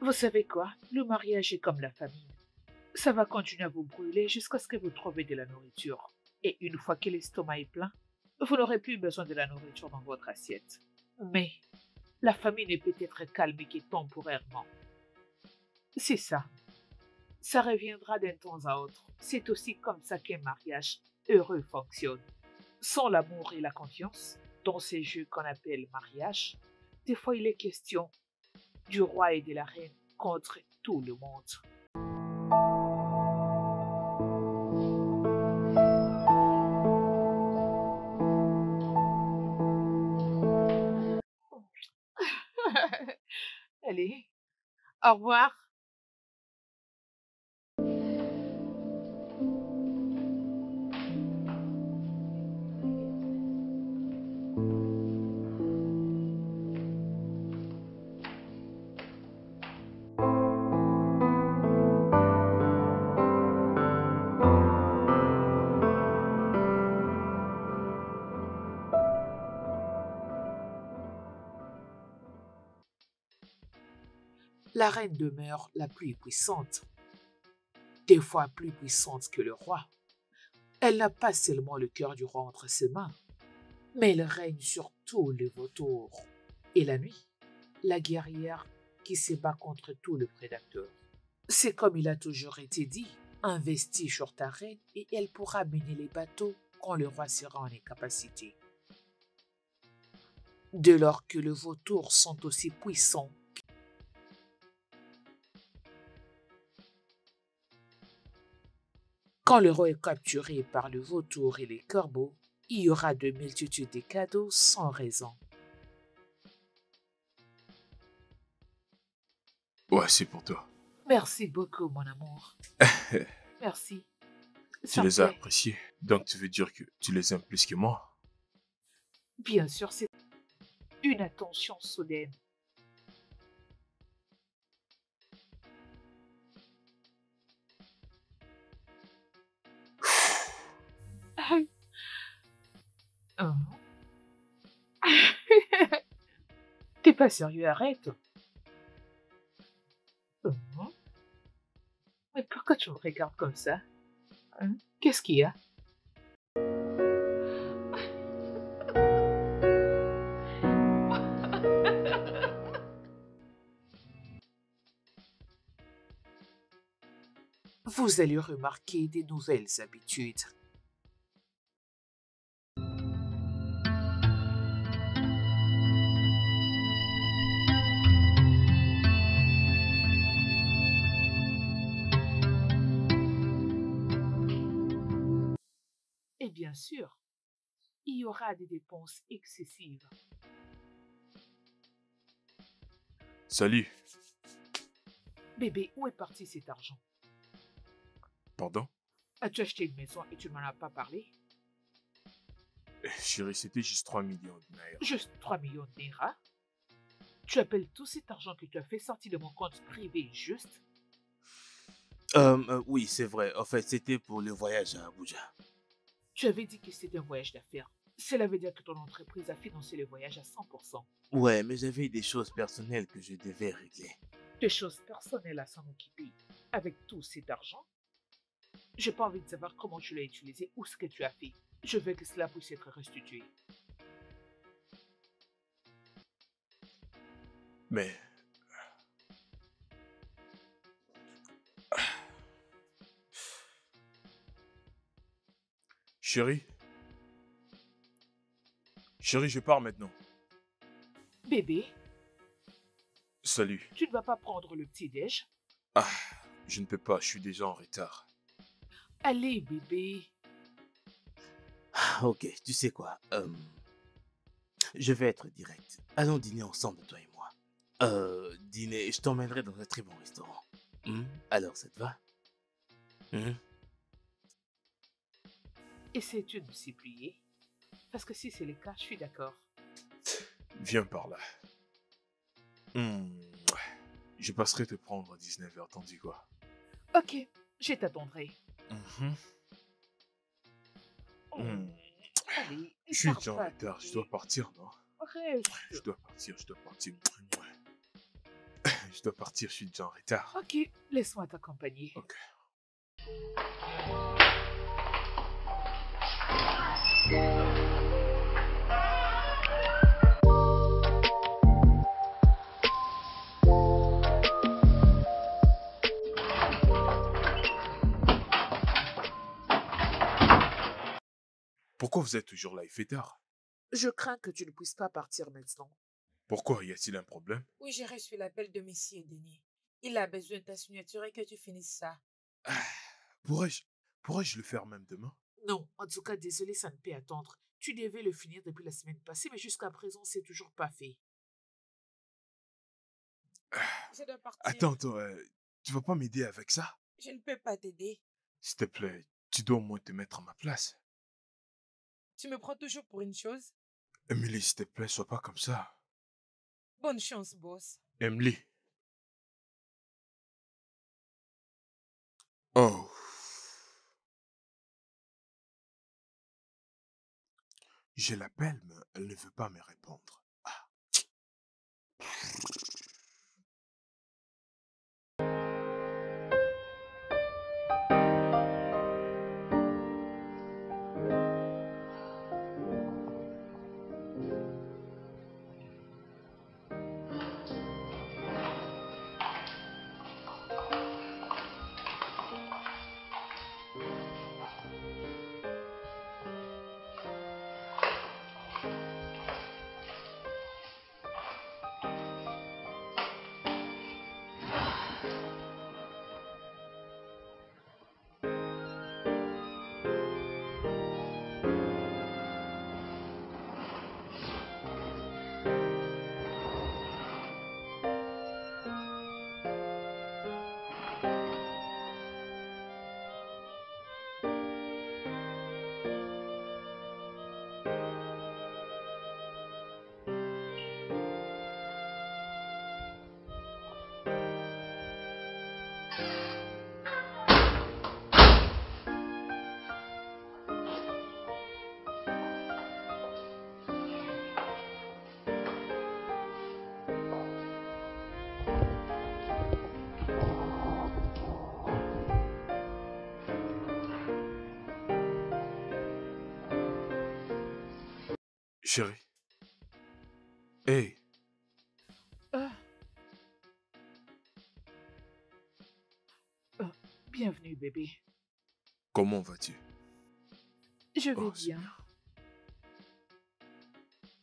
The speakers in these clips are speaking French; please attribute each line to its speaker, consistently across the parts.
Speaker 1: Vous savez quoi? Le mariage est comme la famine. Ça va continuer à vous brûler jusqu'à ce que vous trouviez de la nourriture. Et une fois que l'estomac est plein, vous n'aurez plus besoin de la nourriture dans votre assiette. Mais la famine est peut-être calmée que temporairement. C'est ça. Ça reviendra d'un temps à autre. C'est aussi comme ça qu'un mariage heureux fonctionne. Sans l'amour et la confiance, dans ces jeux qu'on appelle mariage, des fois il est question du roi et de la reine contre tout le monde. Allez, au revoir. La reine demeure la plus puissante, des fois plus puissante que le roi. Elle n'a pas seulement le cœur du roi entre ses mains, mais elle règne sur tous les vautours. Et la nuit, la guerrière qui se bat contre tous les prédateurs. C'est comme il a toujours été dit, investis sur ta reine et elle pourra mener les bateaux quand le roi sera en incapacité. Dès lors que les vautours sont aussi puissants, quand le roi est capturé par le vautour et les corbeaux, il y aura de multitudes de cadeaux sans raison.
Speaker 2: Ouais, c'est pour toi.
Speaker 1: Merci beaucoup, mon amour. Merci.
Speaker 2: Tu
Speaker 1: Ça me
Speaker 2: les as
Speaker 1: plaît.
Speaker 2: appréciés. Donc tu veux dire que tu les aimes plus que moi?
Speaker 1: Bien sûr, c'est une attention soudaine. Oh. T'es pas sérieux, arrête. Oh. Mais pourquoi tu me regardes comme ça? Hein? Qu'est-ce qu'il y a? Vous allez remarquer des nouvelles habitudes. Et bien sûr, il y aura des dépenses excessives.
Speaker 2: Salut.
Speaker 1: Bébé, où est parti cet argent?
Speaker 2: Pardon?
Speaker 1: As-tu acheté une maison et tu ne m'en as pas parlé?
Speaker 2: Chérie, c'était juste 3 millions de naira.
Speaker 1: Juste 3 millions de Naira? Tu appelles tout cet argent que tu as fait sortir de mon compte privé juste?
Speaker 3: Oui, c'est vrai. En fait, c'était pour le voyage à Abuja.
Speaker 1: Tu avais dit que c'était un voyage d'affaires. Cela veut dire que ton entreprise a financé le voyage à 100%.
Speaker 3: Ouais, mais j'avais des choses personnelles que je devais régler.
Speaker 1: Des choses personnelles à s'en occuper. Avec tout cet argent, j'ai pas envie de savoir comment tu l'as utilisé ou ce que tu as fait. Je veux que cela puisse être restitué.
Speaker 2: Mais chérie, chérie, je pars maintenant.
Speaker 1: Bébé,
Speaker 2: Salut.
Speaker 1: tu ne vas pas prendre le petit-déj?
Speaker 2: Ah, je ne peux pas, je suis déjà en retard.
Speaker 1: Allez, bébé.
Speaker 3: Ah, ok, tu sais quoi? Je vais être direct. Allons dîner ensemble, toi et moi. Dîner, je t'emmènerai dans un très bon restaurant. Alors, ça te va? Hmm.
Speaker 1: Essaies-tu de s'y plier? Parce que si c'est le cas, je suis d'accord.
Speaker 2: Viens par là. Hmm, Je passerai te prendre à 19h, t'en dis quoi?
Speaker 1: Ok, je t'attendrai.
Speaker 2: Mhm.
Speaker 1: Oh,
Speaker 2: Hmm,
Speaker 1: allez,
Speaker 2: Je suis
Speaker 1: tarde
Speaker 2: déjà en
Speaker 1: pas,
Speaker 2: retard, je
Speaker 1: bébé.
Speaker 2: dois partir, non?
Speaker 1: Reste.
Speaker 2: Je dois partir, je dois partir. je dois partir, je suis déjà en retard.
Speaker 1: Ok, laisse-moi t'accompagner.
Speaker 2: Ok. Pourquoi vous êtes toujours là? Il fait tard.
Speaker 1: Je crains que tu ne puisses pas partir maintenant.
Speaker 2: Pourquoi? Y a-t-il un problème?
Speaker 4: Oui, j'ai reçu l'appel de Monsieur Denis. Il a besoin de ta signature et que tu finisses ça.
Speaker 2: Ah, pourrais-je le faire même demain?
Speaker 1: Non, en tout cas, désolé, ça ne peut attendre. Tu devais le finir depuis la semaine passée, mais jusqu'à présent, c'est toujours pas fait.
Speaker 4: Je dois partir.
Speaker 2: Attends, tu vas pas m'aider avec ça?
Speaker 4: Je ne peux pas t'aider.
Speaker 2: S'il te plaît, tu dois au moins te mettre à ma place.
Speaker 4: Tu me prends toujours pour une chose.
Speaker 2: Emily, s'il te plaît, sois pas comme ça.
Speaker 4: Bonne chance, boss.
Speaker 2: Emily. Oh. Je l'appelle, mais elle ne veut pas me répondre. Ah. Chérie. Hey,
Speaker 1: Ah. Bienvenue, bébé.
Speaker 2: comment vas-tu?
Speaker 1: Je vais
Speaker 2: Oh, c'est
Speaker 1: bien.
Speaker 2: bien.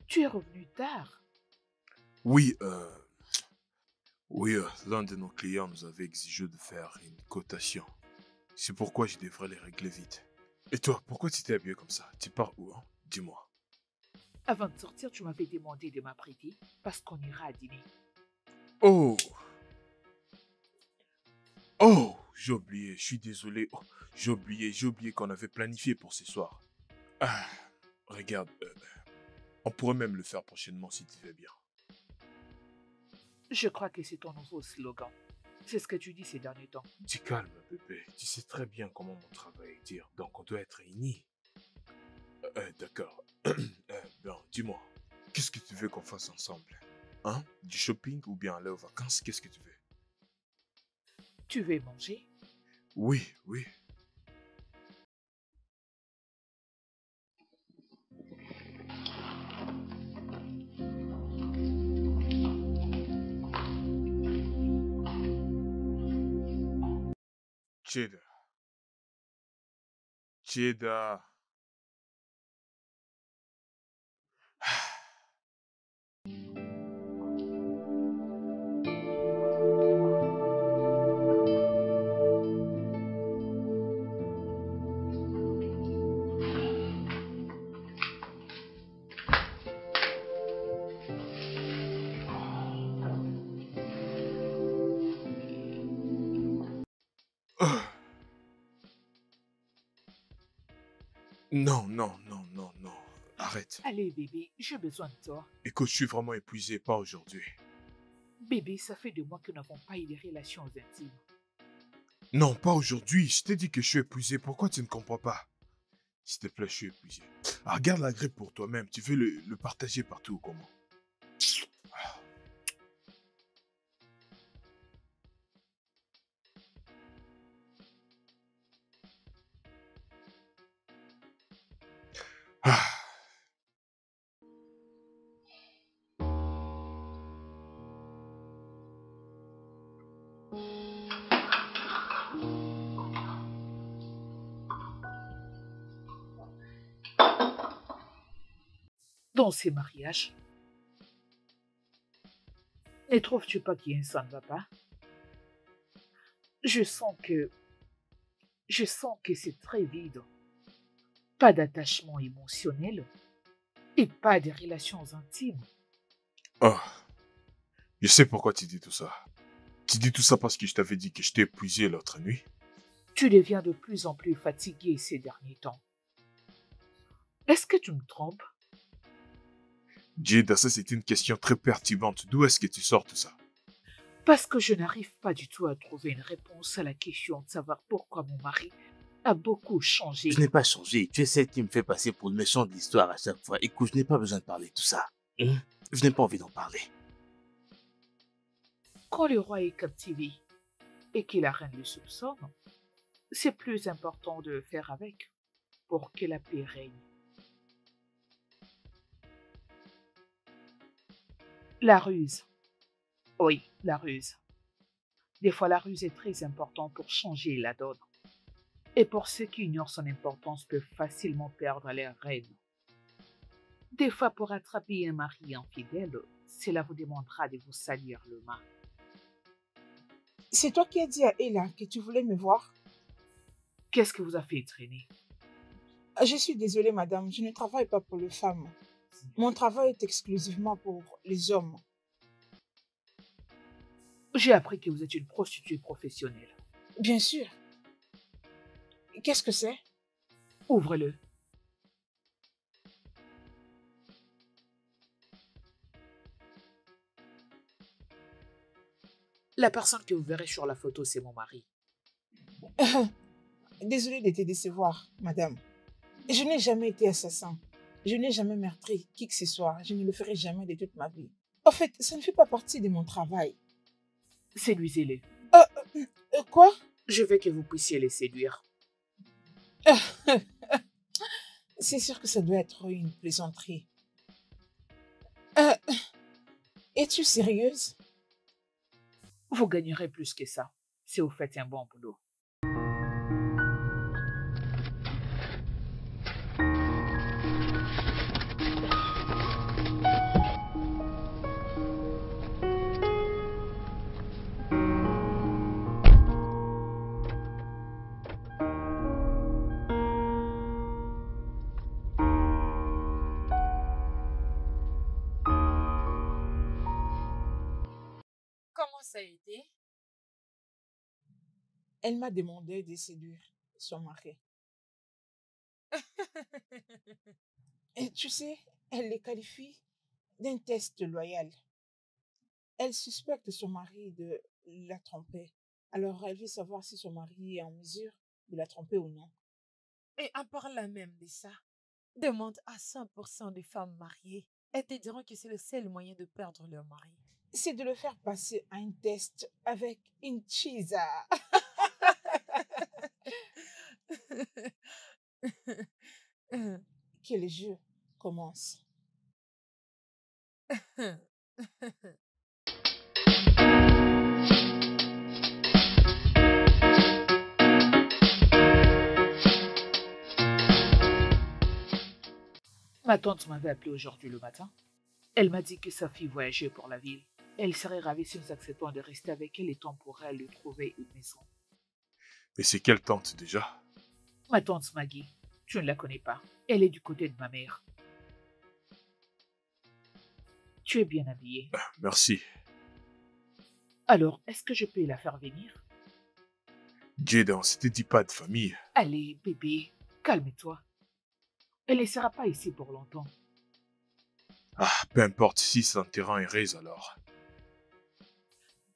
Speaker 1: Tu es revenu tard.
Speaker 2: Oui, l'un de nos clients nous avait exigé de faire une cotation. C'est pourquoi je devrais les régler vite. Et toi, pourquoi tu t'es habillé comme ça? Tu pars où, hein? Dis-moi.
Speaker 1: Avant de sortir, tu m'avais demandé de m'apprêter parce qu'on ira à dîner.
Speaker 2: Oh! Oh! J'ai oublié, je suis désolé. Oh, j'ai oublié qu'on avait planifié pour ce soir. Ah, regarde, on pourrait même le faire prochainement si tu veux bien.
Speaker 1: Je crois que c'est ton nouveau slogan. C'est ce que tu dis ces derniers temps.
Speaker 2: Tu calmes, bébé. Tu sais très bien comment mon travail est dur, donc on doit être réunis. D'accord. Bon, dis-moi, qu'est-ce que tu veux qu'on fasse ensemble? Hein? Du shopping ou bien aller aux vacances? Qu'est-ce que tu veux?
Speaker 1: Tu veux manger?
Speaker 2: Oui, oui. Cheddar. Cheddar. Ah. Non, non, non, non, non. Arrête.
Speaker 1: Allez, bébé, j'ai besoin de toi.
Speaker 2: Écoute, je suis vraiment épuisé, pas aujourd'hui.
Speaker 1: Bébé, ça fait 2 mois que nous n'avons pas eu des relations intimes.
Speaker 2: Non, pas aujourd'hui. Je t'ai dit que je suis épuisé. Pourquoi tu ne comprends pas? S'il te plaît, je suis épuisé. Ah, regarde la grippe pour toi-même. Tu veux le partager partout ou comment?
Speaker 1: dans ces mariages. Ne trouves-tu pas qu'il ça ne va pas? Je sens que, je sens que c'est très vide. Pas d'attachement émotionnel et pas de relations intimes.
Speaker 2: Oh, je sais pourquoi tu dis tout ça. Tu dis tout ça parce que je t'avais dit que je t'ai épuisé l'autre nuit.
Speaker 1: Tu deviens de plus en plus fatigué ces derniers temps. Est-ce que tu me trompes?
Speaker 2: Jada, ça c'est une question très perturbante. D'où est-ce que tu sors tout ça?
Speaker 1: Parce que je n'arrive pas du tout à trouver une réponse à la question de savoir pourquoi mon mari a beaucoup changé.
Speaker 3: Je n'ai pas changé. Tu es celle qui me fait passer pour le méchant de l'histoire à chaque fois. Écoute, je n'ai pas besoin de parler de tout ça. Je n'ai pas envie d'en parler.
Speaker 1: Quand le roi est captivé et que la reine le soupçonne, c'est plus important de faire avec pour que la paix règne. La ruse. Oui, la ruse. Des fois, la ruse est très importante pour changer la donne. Et pour ceux qui ignorent son importance peuvent facilement perdre leur reine. Des fois, pour attraper un mari infidèle, cela vous demandera de vous salir le main.
Speaker 5: C'est toi qui as dit à Ella que tu voulais me voir?
Speaker 1: Qu'est-ce que vous a fait traîner?
Speaker 5: Je suis désolée, madame, je ne travaille pas pour les femmes. Mon travail est exclusivement pour les hommes.
Speaker 1: J'ai appris que vous êtes une prostituée professionnelle.
Speaker 5: Bien sûr. Qu'est-ce que c'est?
Speaker 1: Ouvrez-le. La personne que vous verrez sur la photo, c'est mon mari.
Speaker 5: Désolée de te décevoir, madame. Je n'ai jamais été assassin. Je n'ai jamais meurtri qui que ce soit. Je ne le ferai jamais de toute ma vie. En fait, ça ne fait pas partie de mon travail.
Speaker 1: Séduisez-les.
Speaker 5: Quoi?
Speaker 1: Je veux que vous puissiez les séduire.
Speaker 5: C'est sûr que ça doit être une plaisanterie. Es-tu sérieuse?
Speaker 1: Vous gagnerez plus que ça si vous faites un bon boulot.
Speaker 4: Comment ça a été?
Speaker 5: Elle m'a demandé de séduire son mari. Et tu sais, elle les qualifie d'un test loyal. Elle suspecte son mari de la tromper. Alors, elle veut savoir si son mari est en mesure de la tromper ou non.
Speaker 4: Et en parlant même de ça, demande à 100% des femmes mariées. Elles te diront que c'est le seul moyen de perdre leur mari.
Speaker 5: C'est de le faire passer à un test avec une chisa. Que le jeu commence.
Speaker 1: Ma tante m'avait appelé aujourd'hui le matin. Elle m'a dit que sa fille voyageait pour la ville. Elle serait ravie si nous acceptons de rester avec elle et temps pour elle de trouver une maison.
Speaker 2: Mais c'est quelle tante déjà?
Speaker 1: Ma tante Maggie, tu ne la connais pas. Elle est du côté de ma mère. Tu es bien habillée.
Speaker 2: Merci.
Speaker 1: Alors, est-ce que je peux la faire venir?
Speaker 2: Jada, on s'était dit pas de famille.
Speaker 1: Allez, bébé, calme-toi. Elle ne sera pas ici pour longtemps.
Speaker 2: Ah, peu importe si ça te rend heureuse alors.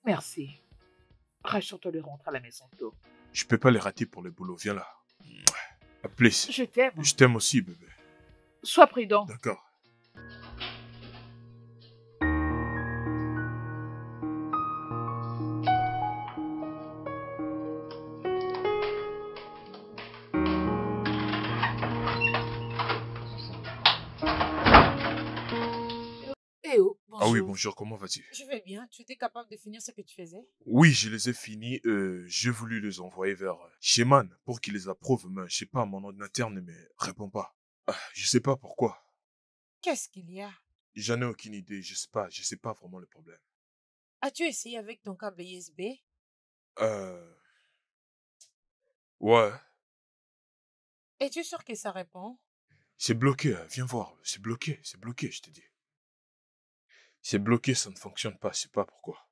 Speaker 1: Merci. Rassure-toi de rentrer à la maison tôt.
Speaker 2: Je peux pas les rater pour le boulot, viens là. À plus.
Speaker 1: Je t'aime.
Speaker 2: Je t'aime aussi, bébé.
Speaker 1: Sois prudent.
Speaker 2: D'accord.
Speaker 4: Eh oh,
Speaker 2: Ah oui,
Speaker 4: bonjour.
Speaker 2: bonjour, comment vas-tu?
Speaker 4: Je vais bien. Tu étais capable de finir ce que tu faisais?
Speaker 2: Oui, je les ai finis. J'ai voulu les envoyer vers Sheman pour qu'il les approuve, mais je sais pas, mon ordinateur ne me répond pas. Ah, je sais pas pourquoi.
Speaker 4: Qu'est-ce qu'il y a?
Speaker 2: J'en ai aucune idée, je sais pas vraiment le problème.
Speaker 4: As-tu essayé avec ton câble USB?
Speaker 2: Euh... Ouais,
Speaker 4: Es-tu sûr que ça répond?
Speaker 2: c'est bloqué, hein, viens voir, c'est bloqué, je te dis. C'est bloqué, ça ne fonctionne pas, je sais pas pourquoi.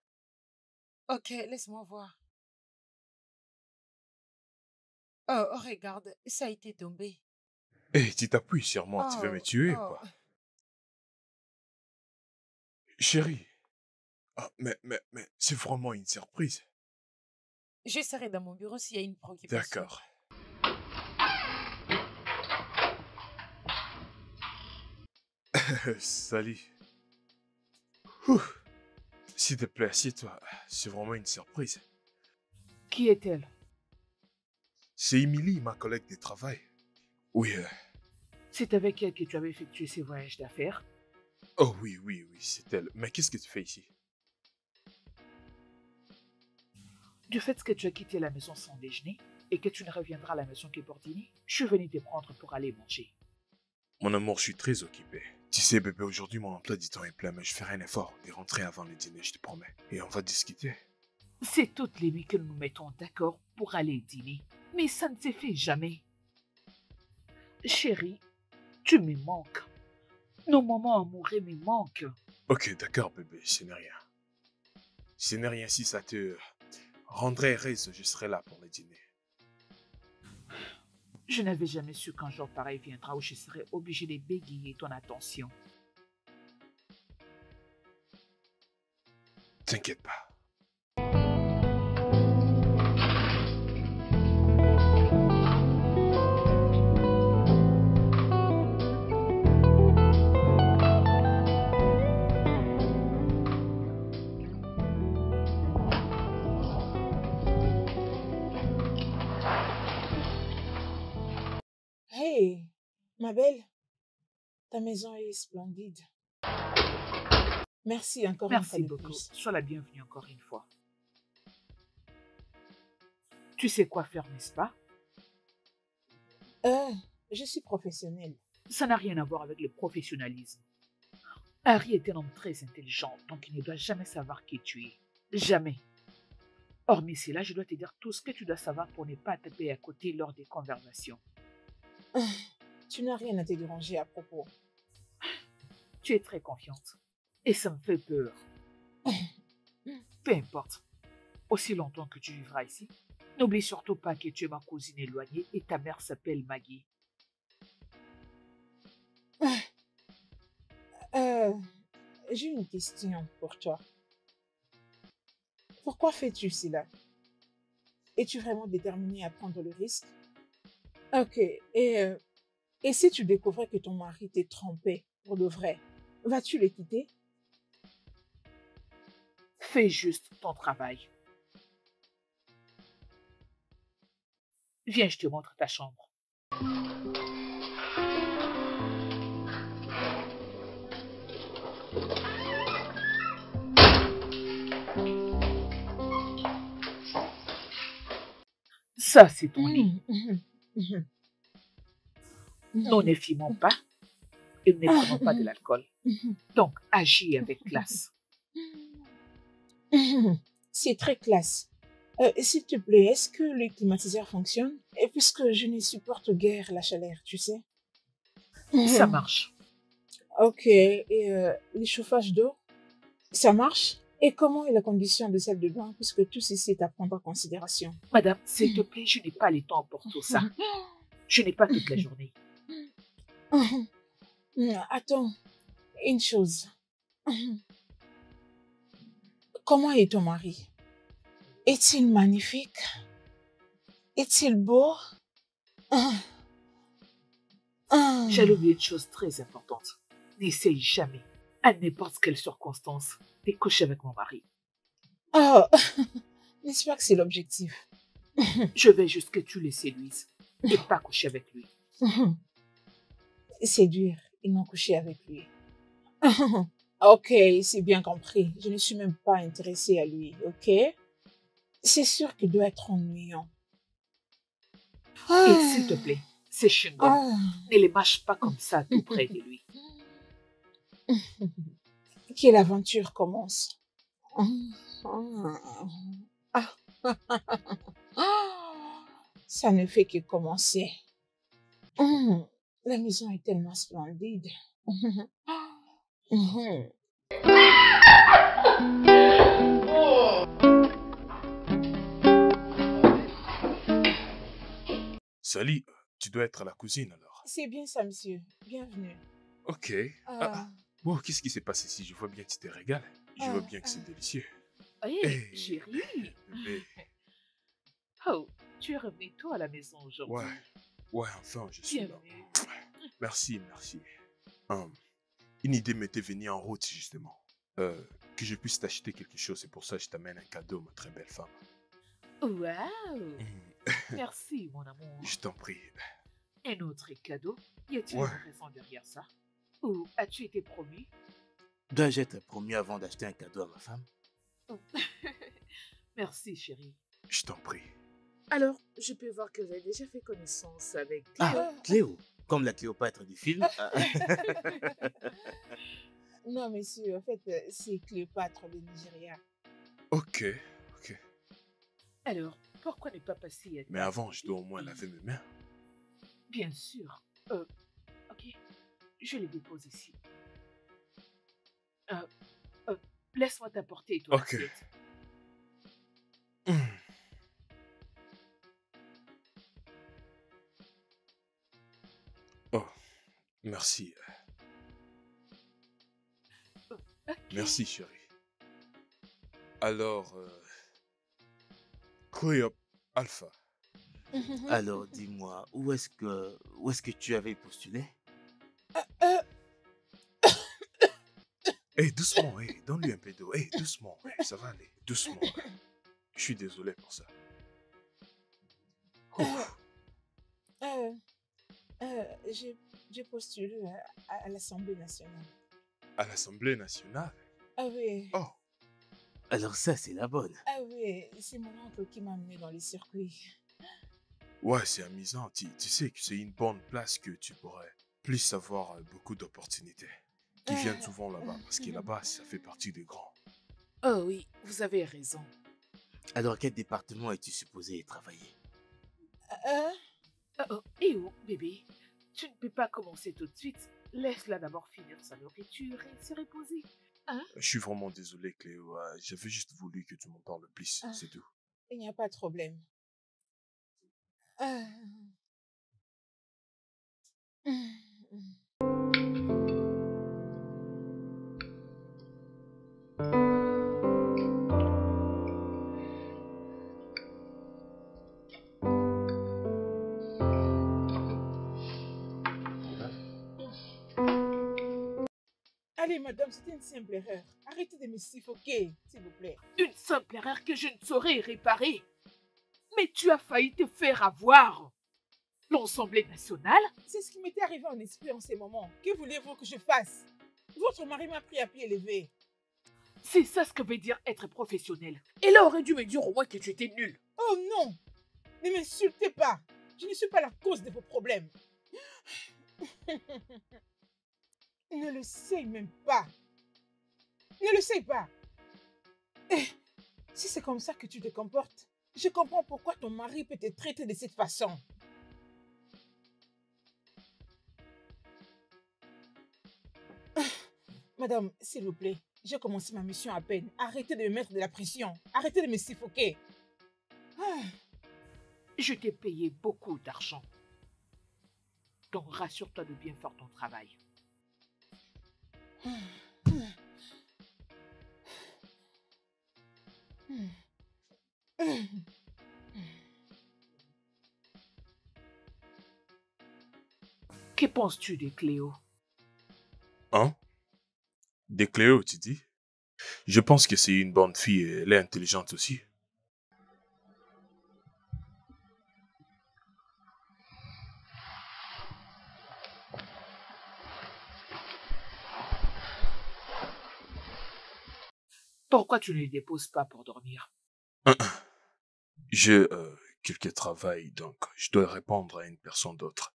Speaker 4: Ok, laisse-moi voir. Oh, oh, regarde, ça a été tombé.
Speaker 2: Hé, tu t'appuies sur moi, tu veux me
Speaker 4: Oh,
Speaker 2: tuer,
Speaker 4: oh,
Speaker 2: quoi? Chérie, c'est vraiment une surprise.
Speaker 4: je serai dans mon bureau s'il y a une préoccupation.
Speaker 2: D'accord. Salut. Ouh. S'il te plaît, assieds-toi. C'est vraiment une surprise.
Speaker 1: Qui est-elle?
Speaker 2: C'est Emily, ma collègue de travail. Oui,
Speaker 1: C'est avec elle que tu avais effectué ces voyages d'affaires?
Speaker 2: oh oui, c'est elle. Mais qu'est-ce que tu fais ici?
Speaker 1: Du fait que tu as quitté la maison sans déjeuner et que tu ne reviendras à la maison que pour dîner, je suis venu te prendre pour aller manger.
Speaker 2: Mon amour, je suis très occupé. Tu sais, bébé, aujourd'hui, mon emploi du temps est plein, mais je ferai un effort de rentrer avant le dîner, je te promets. Et on va discuter.
Speaker 1: C'est toutes les nuits que nous nous mettons d'accord pour aller dîner, mais ça ne se fait jamais. Chérie, tu me manques. Nos moments amoureux me manquent.
Speaker 2: Ok, d'accord, bébé, ce n'est rien. Ce n'est rien si ça te rendrait heureuse, je serai là pour le dîner.
Speaker 1: Je n'avais jamais su qu'un jour pareil viendra où je serais obligée de bégayer ton attention.
Speaker 2: T'inquiète pas.
Speaker 5: Hey, ma belle, ta maison est splendide. Merci encore une fois
Speaker 1: Merci
Speaker 5: de
Speaker 1: beaucoup.
Speaker 5: plus.
Speaker 1: Sois la bienvenue encore une fois. Tu sais quoi faire, n'est-ce pas?
Speaker 5: Je suis professionnelle.
Speaker 1: Ça n'a rien à voir avec le professionnalisme. Harry est un homme très intelligent, donc il ne doit jamais savoir qui tu es. Jamais. Hormis cela, je dois te dire tout ce que tu dois savoir pour ne pas taper à côté lors des conversations.
Speaker 5: Tu n'as rien à te déranger à propos.
Speaker 1: Tu es très confiante. Et ça me fait peur. Peu importe. Aussi longtemps que tu vivras ici, n'oublie surtout pas que tu es ma cousine éloignée et ta mère s'appelle Maggie.
Speaker 5: J'ai une question pour toi. Pourquoi fais-tu cela? Es-tu vraiment déterminée à prendre le risque? Ok, et si tu découvrais que ton mari t'est trompé pour de vrai, vas-tu le quitter?
Speaker 1: Fais juste ton travail. Viens, je te montre ta chambre. Ça, c'est ton lit. Nous ne fumons pas et nous ne prenons pas de l'alcool. Donc, agis avec classe.
Speaker 5: C'est très classe. S'il te plaît, est-ce que le climatiseur fonctionne? Et puisque je ne supporte guère la chaleur, tu sais.
Speaker 1: Ça marche.
Speaker 5: Ok, et les chauffages d'eau, ça marche? Et comment est la condition de celle de bain, puisque tout ceci est à prendre en considération?
Speaker 1: Madame, s'il te plaît, je n'ai pas le temps pour tout ça. Je n'ai pas toute la journée.
Speaker 5: Attends, une chose. Comment est ton mari? Est-il magnifique? Est-il beau?
Speaker 1: J'allais oublier une chose très importante. N'essaye jamais, à n'importe quelle circonstance, de coucher avec mon mari.
Speaker 5: Oh, n'est-ce pas que c'est l'objectif?
Speaker 1: Je veux juste que tu le séduises et pas coucher avec lui.
Speaker 5: Séduire et non coucher avec lui. Ok, c'est bien compris. Je ne suis même pas intéressée à lui, ok? C'est sûr qu'il doit être ennuyant.
Speaker 1: Et s'il te plaît, ces chewing-gums, ne les mâche pas comme ça tout près de lui.
Speaker 5: Que l'aventure commence. Ah. Ça ne fait que commencer. La maison est tellement splendide.
Speaker 2: Sally, tu dois être la cousine alors.
Speaker 5: C'est bien ça, monsieur. Bienvenue.
Speaker 2: Ok.
Speaker 5: Ah,
Speaker 2: Bon, qu'est-ce qui s'est passé ici? Je vois bien que tu te régales. Je vois bien que c'est délicieux.
Speaker 1: Hé,
Speaker 2: Hey,
Speaker 1: chérie.
Speaker 2: bébé.
Speaker 1: Oh, tu es revenu tôt à la maison
Speaker 2: Ouais,
Speaker 1: aujourd'hui.
Speaker 2: ouais, enfin, je suis là.
Speaker 1: Bienvenue.
Speaker 2: Merci, merci. Une idée m'était venue en route, justement. Que je puisse t'acheter quelque chose, c'est pour ça que je t'amène un cadeau, ma très belle femme.
Speaker 1: Waouh.
Speaker 2: Hmm,
Speaker 1: Merci, mon amour.
Speaker 2: Je t'en prie.
Speaker 1: Un autre cadeau? Y a-t-il
Speaker 2: Ouais.
Speaker 1: une raison derrière ça? Ou as-tu été promu?
Speaker 3: Dois-je être promu avant d'acheter un cadeau à ma femme?
Speaker 1: Merci, chérie.
Speaker 2: Je t'en prie.
Speaker 1: Alors, je peux voir que vous avez déjà fait connaissance avec
Speaker 3: Ah,
Speaker 1: Cléo.
Speaker 3: Cléo, comme la Cléopâtre du film.
Speaker 5: non, monsieur, en fait, c'est Cléopâtre de Nigeria.
Speaker 2: Ok, ok.
Speaker 1: Alors, pourquoi ne pas passer à
Speaker 2: Mais avant, je dois au moins laver mes mains.
Speaker 1: Bien sûr. Ok. Je les dépose ici. Laisse-moi t'apporter ton
Speaker 2: Ok.
Speaker 1: assiette.
Speaker 2: Hmm. Oh, merci.
Speaker 1: Ok.
Speaker 2: Merci, chérie. Alors, Cléop Alpha.
Speaker 3: Alors, dis-moi, où est-ce que tu avais postulé?
Speaker 2: Hé, doucement, hé, donne-lui un peu d'eau. Hé, doucement, ça va aller, doucement. Je suis désolé pour ça. Ouf.
Speaker 5: J'ai postulé à l'Assemblée nationale.
Speaker 2: À l'Assemblée nationale?
Speaker 5: Ah oui,
Speaker 2: Oh,
Speaker 3: Alors ça, c'est la bonne.
Speaker 5: ah oui, c'est mon oncle qui m'a amené dans les circuits.
Speaker 2: ouais, c'est amusant. Tu sais que c'est une bonne place que tu pourrais plus avoir beaucoup d'opportunités qui viennent souvent là-bas. Parce que là-bas, ça fait partie des grands.
Speaker 1: Oh oui, vous avez raison.
Speaker 3: Alors, quel département es-tu supposé travailler?
Speaker 1: Et oh, bébé, tu ne peux pas commencer tout de suite. Laisse-la d'abord finir sa nourriture et se reposer. Hein?
Speaker 2: Je suis vraiment désolé, Cléo. J'avais juste voulu que tu m'en parles plus, c'est tout.
Speaker 5: Il n'y a pas de problème. Ah. Allez, madame, c'était une simple erreur. Arrêtez de me suffoquer, s'il vous plaît.
Speaker 1: Une simple erreur que je ne saurais réparer. Mais tu as failli te faire avoir. L'Assemblée nationale?
Speaker 5: C'est ce qui m'était arrivé en esprit en ces moments. Que voulez-vous que je fasse? Votre mari m'a pris à pied levé.
Speaker 1: C'est ça ce que veut dire être professionnel. Elle aurait dû me dire au moins que tu étais nul.
Speaker 5: Oh non! Ne m'insultez pas. Je ne suis pas la cause de vos problèmes. Ne le sais même pas. Ne le sais pas. Eh, si c'est comme ça que tu te comportes, je comprends pourquoi ton mari peut te traiter de cette façon. Madame, s'il vous plaît, j'ai commencé ma mission à peine. Arrêtez de me mettre de la pression. Arrêtez de me suffoquer. Ah.
Speaker 1: Je t'ai payé beaucoup d'argent. Donc rassure-toi de bien faire ton travail. Que penses-tu de Cléo?
Speaker 2: Hein? Des Cléo, tu dis? Je pense que c'est une bonne fille et elle est intelligente aussi.
Speaker 1: Pourquoi tu ne les déposes pas pour dormir?
Speaker 2: J'ai quelques travail, donc je dois répondre à une personne d'autre.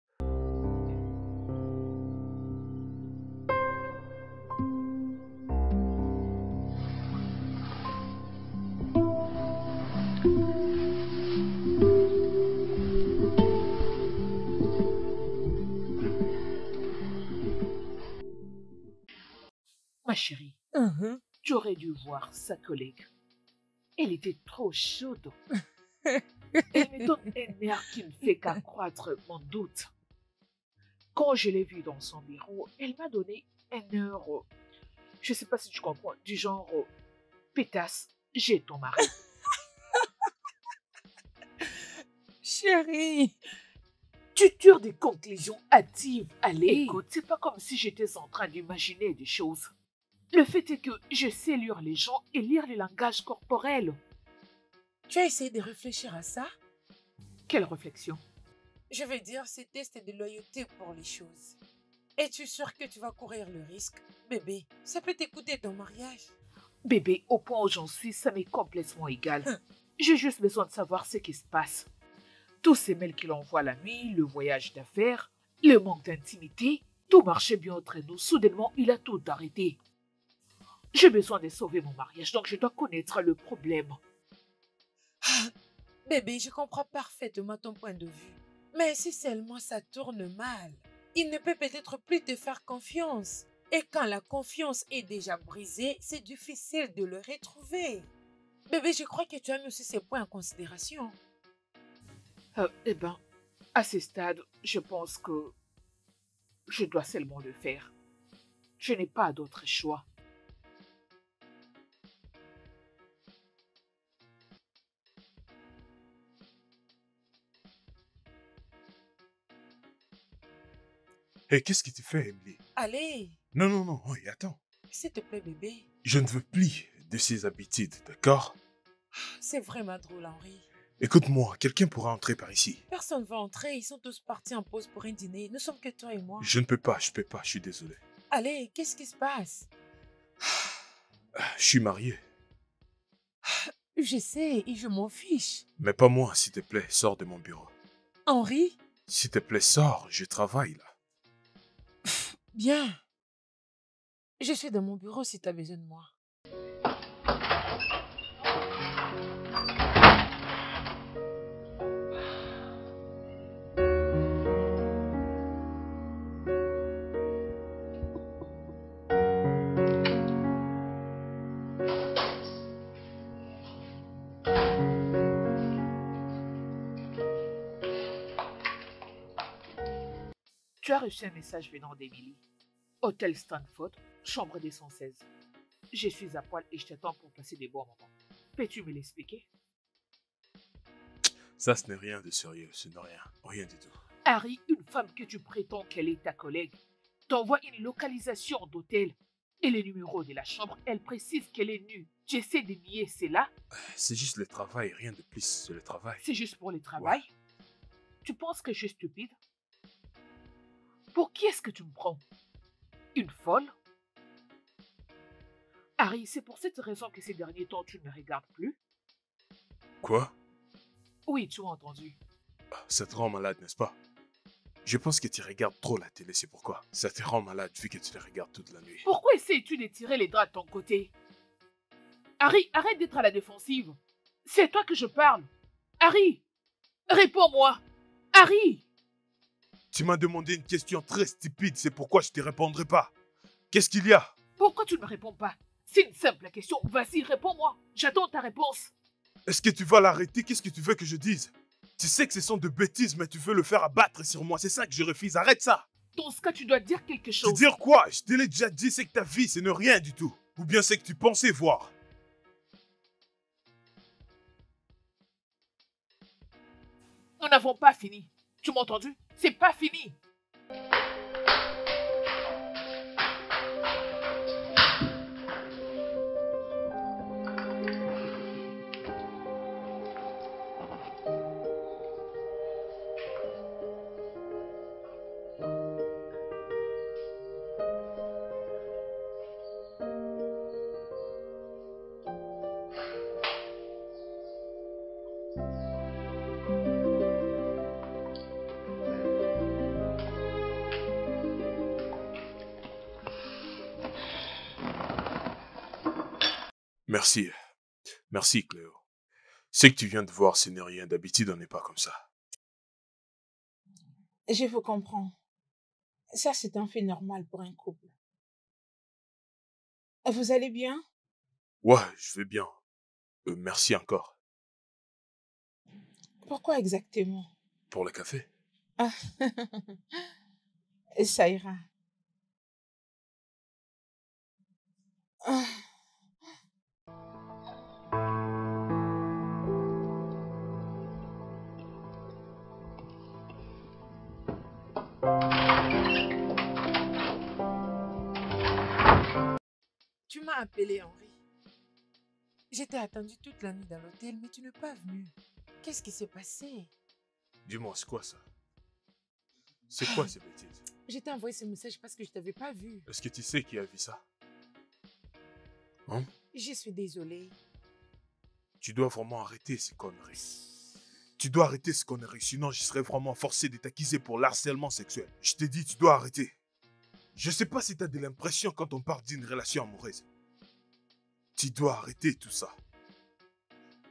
Speaker 1: Ma chérie,
Speaker 4: Mhm.
Speaker 1: tu aurais dû voir sa collègue. Elle était trop chaude. Elle me donne un air qui ne fait qu'accroître mon doute. Quand je l'ai vue dans son bureau, elle m'a donné un air, je ne sais pas si tu comprends, du genre pétasse, j'ai ton mari.
Speaker 4: Chérie,
Speaker 1: Tu tires des conclusions hâtives.
Speaker 4: allez.
Speaker 1: Écoute, c'est pas comme si j'étais en train d'imaginer des choses. Le fait est que je sais lire les gens et lire les langages corporels.
Speaker 4: Tu as essayé de réfléchir à ça?
Speaker 1: Quelle réflexion.
Speaker 4: Je veux dire, ces tests de loyauté pour les choses. Es-tu sûr que tu vas courir le risque? Bébé, ça peut t'écouter ton mariage.
Speaker 1: Bébé, au point où j'en suis, ça m'est complètement égal. J'ai juste besoin de savoir ce qui se passe. Tous ces mails qu'il envoie la nuit, le voyage d'affaires, le manque d'intimité, tout marchait bien entre nous. Soudainement, il a tout arrêté. J'ai besoin de sauver mon mariage, donc je dois connaître le problème.
Speaker 4: Bébé, je comprends parfaitement ton point de vue. Mais si seulement ça tourne mal, il ne peut peut-être plus te faire confiance. Et quand la confiance est déjà brisée, c'est difficile de le retrouver. Bébé, je crois que tu as mis aussi ces points en considération.
Speaker 1: Eh ben, à ce stade, je pense que je dois seulement le faire. Je n'ai pas d'autre choix.
Speaker 2: Hé, qu'est-ce que tu fais, Emily?
Speaker 4: Allez,
Speaker 2: Non, non, non, oui, attends.
Speaker 4: s'il te plaît, bébé.
Speaker 2: Je ne veux plus de ces habitudes, d'accord?
Speaker 4: C'est vraiment drôle, Henri.
Speaker 2: Écoute-moi, quelqu'un pourra entrer par ici.
Speaker 4: Personne ne va entrer, ils sont tous partis en pause pour un dîner. Nous sommes que toi et moi.
Speaker 2: Je ne peux pas, je suis désolé.
Speaker 4: Allez, qu'est-ce qui se passe?
Speaker 2: Je suis marié.
Speaker 4: Je sais et je m'en fiche.
Speaker 2: Mais pas moi, s'il te plaît, sors de mon bureau.
Speaker 4: Henri,
Speaker 2: S'il te plaît, sors, je travaille là.
Speaker 4: bien. Je suis dans mon bureau si tu as besoin de moi.
Speaker 1: Tu as reçu un message venant d'Emily. Hôtel Stanford, chambre des 116. Je suis à poil et je t'attends pour passer des bons moments. Peux-tu me l'expliquer?
Speaker 2: Ça, ce n'est rien de sérieux, ce n'est rien. Rien du tout.
Speaker 1: Harry, une femme que tu prétends qu'elle est ta collègue, t'envoie une localisation d'hôtel et le numéro de la chambre, elle précise qu'elle est nue. Tu essaies de nier cela?
Speaker 2: C'est juste le travail, rien de plus, c'est le travail.
Speaker 1: C'est juste pour le travail? Tu penses que je suis stupide? Pour qui est-ce que tu me prends? Une folle? Harry, c'est pour cette raison que ces derniers temps tu ne me regardes plus?
Speaker 2: Quoi?
Speaker 1: Oui, tu as entendu.
Speaker 2: Ça te rend malade, n'est-ce pas? Je pense que tu regardes trop la télé, c'est pourquoi. Ça te rend malade vu que tu les regardes toute la nuit.
Speaker 1: Pourquoi essaies-tu de tirer les draps de ton côté? Harry, arrête d'être à la défensive. C'est à toi que je parle. Harry, réponds-moi. Harry!
Speaker 2: Tu m'as demandé une question très stupide, c'est pourquoi je te répondrai pas. Qu'est-ce qu'il y a?
Speaker 1: Pourquoi tu ne me réponds pas? C'est une simple question. Vas-y, réponds-moi. J'attends ta réponse.
Speaker 2: Est-ce que tu vas l'arrêter? Qu'est-ce que tu veux que je dise? Tu sais que ce sont de bêtises, mais tu veux le faire abattre sur moi. C'est ça que je refuse. Arrête ça!
Speaker 1: Dans ce cas, tu dois dire quelque
Speaker 2: Tu
Speaker 1: chose.
Speaker 2: dire quoi? Je te l'ai déjà dit, c'est que ta vie, ce n'est rien du tout. Ou bien c'est que tu pensais voir.
Speaker 1: Nous n'avons pas fini. Tu m'as entendu? C'est pas fini.
Speaker 2: Merci. Merci, Cléo. Ce que tu viens de voir, ce n'est rien. D'habitude, on n'est pas comme ça.
Speaker 5: Je vous comprends. Ça, c'est un fait normal pour un couple. Vous allez bien?
Speaker 2: Ouais, je vais bien. Merci encore.
Speaker 5: Pourquoi exactement?
Speaker 2: Pour le café?
Speaker 5: Ah, ça ira. Ah,
Speaker 4: Tu m'as appelé, Henri. Je t'ai attendu toute la nuit dans l'hôtel, mais tu n'es pas venu. Qu'est-ce qui s'est passé?
Speaker 2: Dis-moi, c'est quoi ça? C'est quoi ces bêtises?
Speaker 4: Je t'ai envoyé ce message parce que je t'avais pas vu.
Speaker 2: Est-ce que tu sais qui a vu ça? Hein?
Speaker 4: Je suis désolée.
Speaker 2: Tu dois vraiment arrêter ces conneries. Tu dois arrêter ces conneries, sinon je serais vraiment forcé de t'accuser pour l'harcèlement sexuel. Je t'ai dit, tu dois arrêter. Je sais pas si t'as de l'impression quand on parle d'une relation amoureuse. Tu dois arrêter tout ça.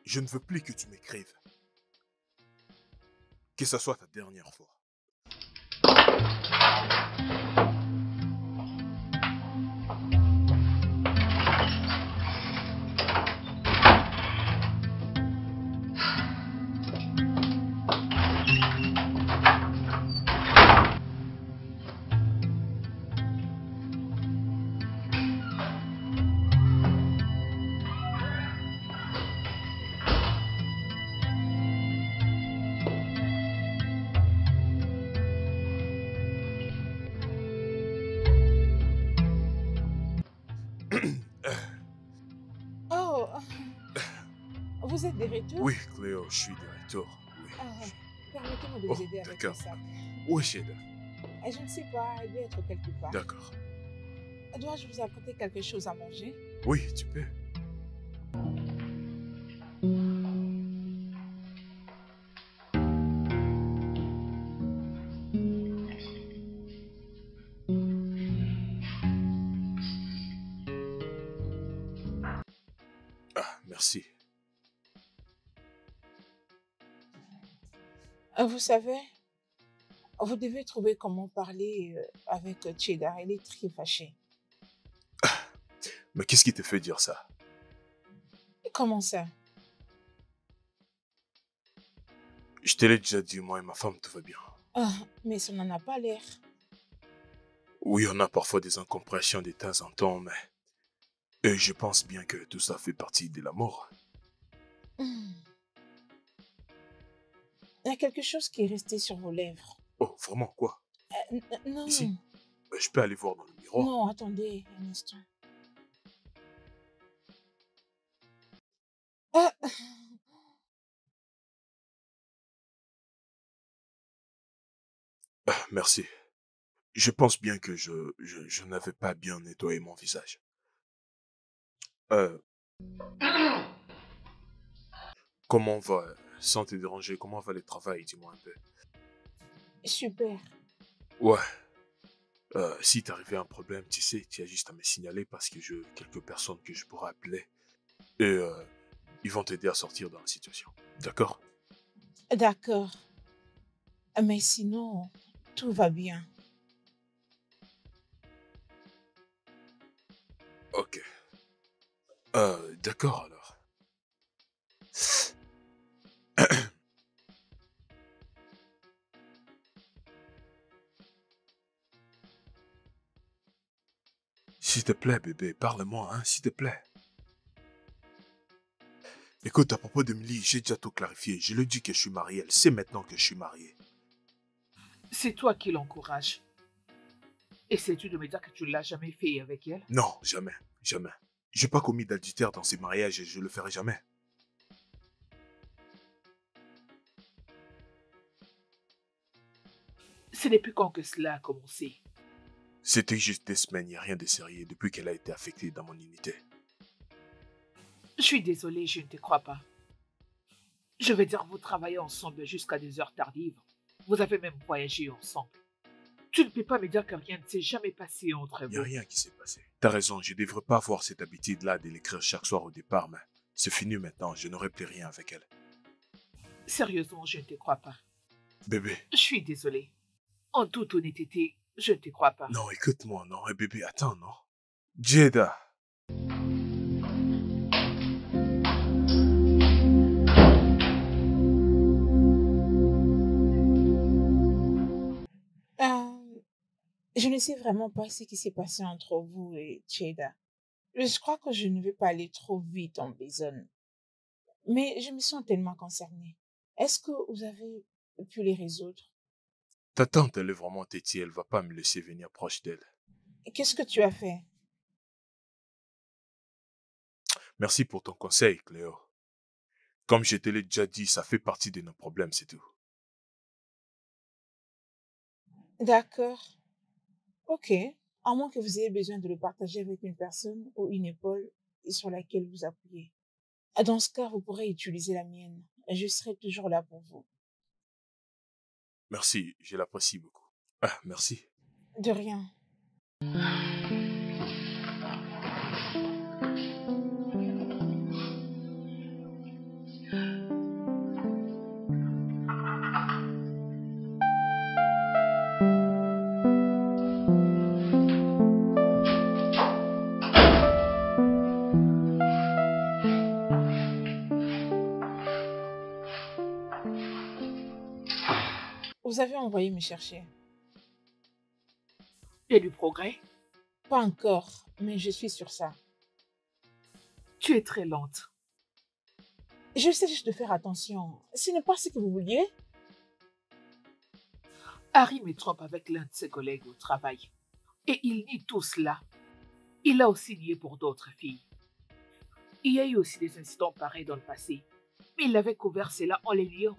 Speaker 2: Je ne veux plus que tu m'écrives. Que ça soit ta dernière fois.
Speaker 5: oh, vous êtes de retour?
Speaker 2: Oui, Cléo, je suis de retour. Oui.
Speaker 5: Ah, permettez-moi de
Speaker 2: Oh,
Speaker 5: vous aider avec le
Speaker 2: d'accord.
Speaker 5: sac.
Speaker 2: Oui, Sheda.
Speaker 5: Je ne sais pas, il doit être quelque part.
Speaker 2: D'accord.
Speaker 5: Dois-je vous apporter quelque chose à manger?
Speaker 2: Oui, tu peux. Ah, merci.
Speaker 5: Vous savez, vous devez trouver comment parler avec Cheddar. Elle est très fâchée.
Speaker 2: Mais qu'est-ce qui te fait dire ça?
Speaker 5: Comment ça?
Speaker 2: Je te l'ai déjà dit, moi et ma femme, tout va bien.
Speaker 5: Ah, mais ça n'en a pas l'air.
Speaker 2: Oui, on a parfois des incompréhensions de temps en temps, mais... je pense bien que tout ça fait partie de l'amour.
Speaker 5: Hmm. Il y a quelque chose qui est resté sur vos lèvres.
Speaker 2: Oh, vraiment, quoi?
Speaker 5: Non.
Speaker 2: Ici? Je peux aller voir dans le miroir?
Speaker 5: Non, attendez un instant. Ah,
Speaker 2: Ah, merci. Je pense bien que je n'avais pas bien nettoyé mon visage. Euh, comment va, sans te déranger, comment va le travail, dis-moi un peu.
Speaker 5: super.
Speaker 2: Ouais, si t'arrivait un problème, tu sais, tu as juste à me signaler parce que j'ai quelques personnes que je pourrais appeler et ils vont t'aider à sortir dans la situation. D'accord?
Speaker 5: D'accord. Mais sinon, tout va bien.
Speaker 2: Ok. D'accord alors. S'il te plaît, bébé, parle-moi, hein, s'il te plaît. Écoute, à propos d'Emily, j'ai déjà tout clarifié. Je lui ai dit que je suis marié. Elle sait maintenant que je suis marié.
Speaker 1: C'est toi qui l'encourage. Essaies-tu de me dire que tu ne l'as jamais fait avec elle?
Speaker 2: Non, jamais, jamais. J'ai pas commis d'adultère dans ces mariages et je le ferai jamais.
Speaker 1: C'est depuis quand que cela a commencé?
Speaker 2: C'était juste des semaines, il n'y a rien de sérieux depuis qu'elle a été affectée dans mon unité.
Speaker 1: Je suis désolée, je ne te crois pas. Je veux dire, vous travaillez ensemble jusqu'à des heures tardives. Vous avez même voyagé ensemble. Tu ne peux pas me dire que rien ne s'est jamais passé entre
Speaker 2: Il n'y a
Speaker 1: vous.
Speaker 2: rien qui s'est passé. T'as raison, je devrais pas avoir cette habitude-là de l'écrire chaque soir au départ, mais c'est fini maintenant, je n'aurai plus rien avec elle.
Speaker 1: Sérieusement, je ne te crois pas.
Speaker 2: Bébé,
Speaker 1: Je suis désolée. En toute honnêteté, je ne te crois pas.
Speaker 2: non, écoute-moi, non, bébé, attends, non. Jeda,
Speaker 5: Je ne sais vraiment pas ce qui s'est passé entre vous et Cheda. Je crois que je ne vais pas aller trop vite en besogne. Mais je me sens tellement concernée. Est-ce que vous avez pu les résoudre?
Speaker 2: Ta tante, elle est vraiment têtue, elle va pas me laisser venir proche d'elle.
Speaker 5: Et qu'est-ce que tu as fait?
Speaker 2: Merci pour ton conseil, Cléo. Comme je te l'ai déjà dit, ça fait partie de nos problèmes, c'est tout.
Speaker 5: D'accord. Ok. À moins que vous ayez besoin de le partager avec une personne ou une épaule sur laquelle vous appuyez. Dans ce cas, vous pourrez utiliser la mienne. Je serai toujours là pour vous.
Speaker 2: Merci, je l'apprécie beaucoup. Ah, merci.
Speaker 5: De rien. Vous avez envoyé me chercher.
Speaker 1: Il y a du progrès.
Speaker 5: Pas encore, mais je suis sur ça.
Speaker 1: Tu es très lente.
Speaker 5: Je sais juste de faire attention. Ce n'est pas ce que vous vouliez.
Speaker 1: Harry me trompe avec l'un de ses collègues au travail. Et il nie tout cela. Il a aussi nié pour d'autres filles. Il y a eu aussi des incidents pareils dans le passé. Mais il avait couvert cela en les niant.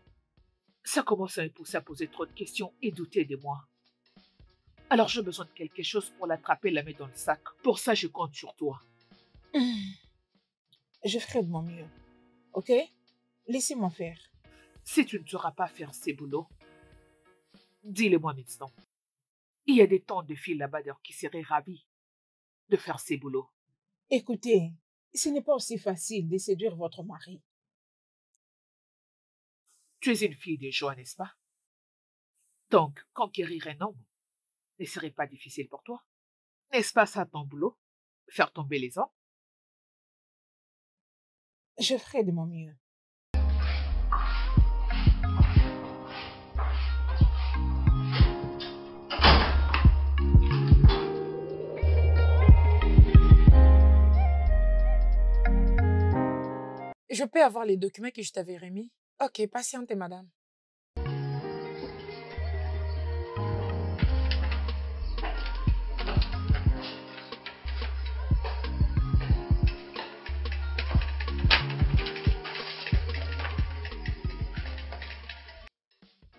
Speaker 1: Ça commence à me pousser à poser trop de questions et douter de moi. Alors j'ai besoin de quelque chose pour l'attraper et la mettre dans le sac. Pour ça, je compte sur toi.
Speaker 5: Je ferai de mon mieux. Ok? Laissez-moi faire.
Speaker 1: Si tu ne sauras pas faire ces boulots, dis-le-moi maintenant. Il y a des tonnes de filles là-bas d'ailleurs qui seraient ravies de faire ces boulots.
Speaker 5: Écoutez, ce n'est pas aussi facile de séduire votre mari.
Speaker 1: Tu es une fille de joie, n'est-ce pas? Donc, conquérir un homme ne serait pas difficile pour toi. N'est-ce pas ça ton boulot? Faire tomber les hommes?
Speaker 5: Je ferai de mon mieux.
Speaker 4: Je peux avoir les documents que je t'avais remis? Ok, patientez, madame.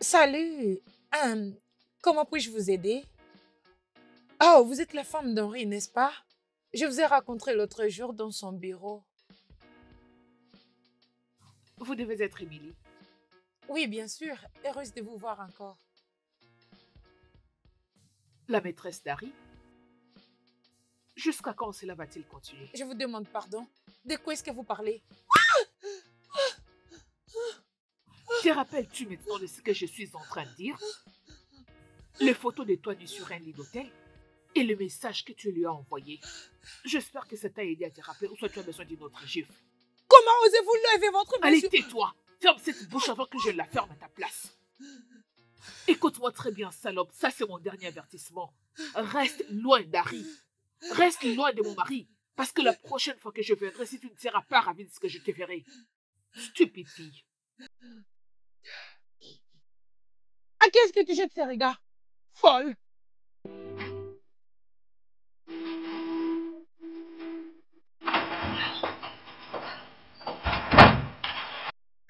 Speaker 4: Salut. Comment puis-je vous aider? Oh, vous êtes la femme d'Henri, n'est-ce pas? Je vous ai rencontré l'autre jour dans son bureau.
Speaker 1: Vous devez être Émilie.
Speaker 4: Oui, bien sûr. Heureuse de vous voir encore.
Speaker 1: La maîtresse d'Harry. Jusqu'à quand cela va-t-il continuer?
Speaker 4: Je vous demande pardon. De quoi est-ce que vous parlez?
Speaker 1: Te rappelles-tu maintenant de ce que je suis en train de dire? Les photos de toi nues sur un lit d'hôtel et le message que tu lui as envoyé. J'espère que ça t'a aidé à te rappeler ou soit tu as besoin d'une autre gifle.
Speaker 4: Comment osez-vous lever votre main
Speaker 1: Allez,
Speaker 4: sur...
Speaker 1: tais-toi! Ferme cette bouche avant que je la ferme à ta place. Écoute-moi très bien, salope. Ça, c'est mon dernier avertissement. Reste loin d'Harry. Reste loin de mon mari. Parce que la prochaine fois que je viendrai, si tu ne seras pas ravi de ce que je te verrai. Stupide fille.
Speaker 4: À qui est-ce que tu jettes ces regards? Folle.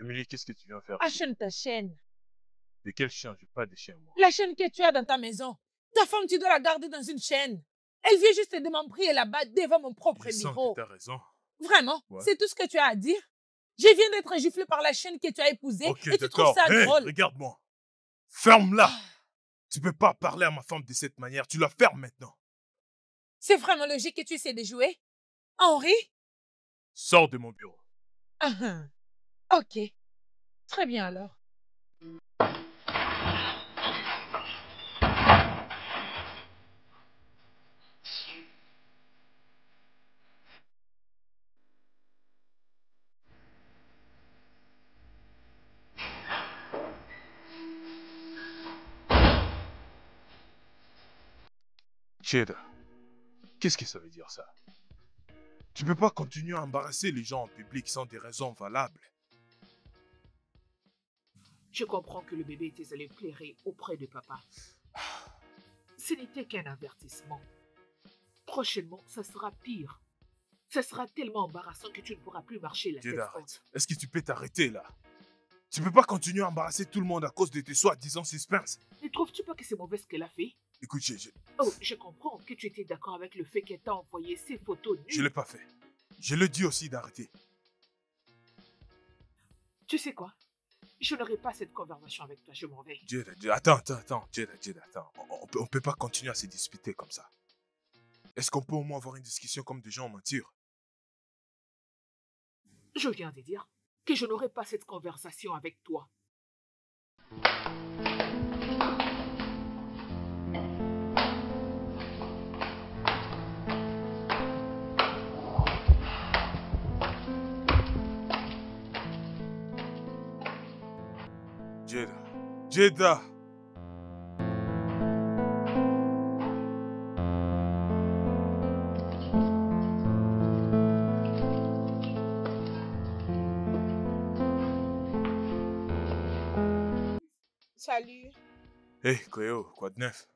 Speaker 2: Émilie, qu'est-ce que tu viens faire ici?
Speaker 4: Achète ta chaîne.
Speaker 2: De quel chien? J'ai pas de chien, moi.
Speaker 4: La chaîne que tu as dans ta maison. Ta femme, tu dois la garder dans une chaîne. Elle vient juste de m'emprier là-bas devant mon propre
Speaker 2: Je sens
Speaker 4: bureau.
Speaker 2: que t'as raison.
Speaker 4: Vraiment?
Speaker 2: Ouais.
Speaker 4: C'est tout ce que tu as à dire? Je viens d'être giflée par la chaîne que tu as épousée
Speaker 2: Ok,
Speaker 4: et tu trouves
Speaker 2: d'accord.
Speaker 4: ça
Speaker 2: Hey,
Speaker 4: drôle.
Speaker 2: regarde-moi. Ferme-la. Tu peux pas parler à ma femme de cette manière. Tu la fermes maintenant.
Speaker 4: C'est vraiment logique que tu essaies de jouer? Henri?
Speaker 2: Sors de mon bureau.
Speaker 4: Ah, ah. Ok. Très bien alors.
Speaker 2: Jada, qu'est-ce que ça veut dire ça? Tu peux pas continuer à embarrasser les gens en public sans des raisons valables.
Speaker 1: Je comprends que le bébé était allé pleurer auprès de papa. Ce n'était qu'un avertissement. Prochainement, ça sera pire. Ça sera tellement embarrassant que tu ne pourras plus marcher la tête
Speaker 2: Jada,
Speaker 1: haute.
Speaker 2: arrête. Est-ce que tu peux t'arrêter là? Tu peux pas continuer à embarrasser tout le monde à cause de tes soi-disant suspens.
Speaker 1: Ne trouves-tu pas que c'est mauvais ce qu'elle a fait?
Speaker 2: Écoute,
Speaker 1: Oh, je comprends que tu étais d'accord avec le fait qu'elle t'a envoyé ces photos
Speaker 2: je
Speaker 1: nues.
Speaker 2: l'ai pas fait. Je le dis aussi d'arrêter.
Speaker 1: Tu sais quoi? Je n'aurai pas cette conversation avec toi, je m'en vais.
Speaker 2: Jada, attends. Jada, attends. On peut pas continuer à se disputer comme ça. Est-ce qu'on peut au moins avoir une discussion comme des gens en mature?
Speaker 1: Je viens de dire que je n'aurai pas cette conversation avec toi.
Speaker 2: Jada.
Speaker 5: Salut.
Speaker 2: Hey, Cléo, quoi de neuf?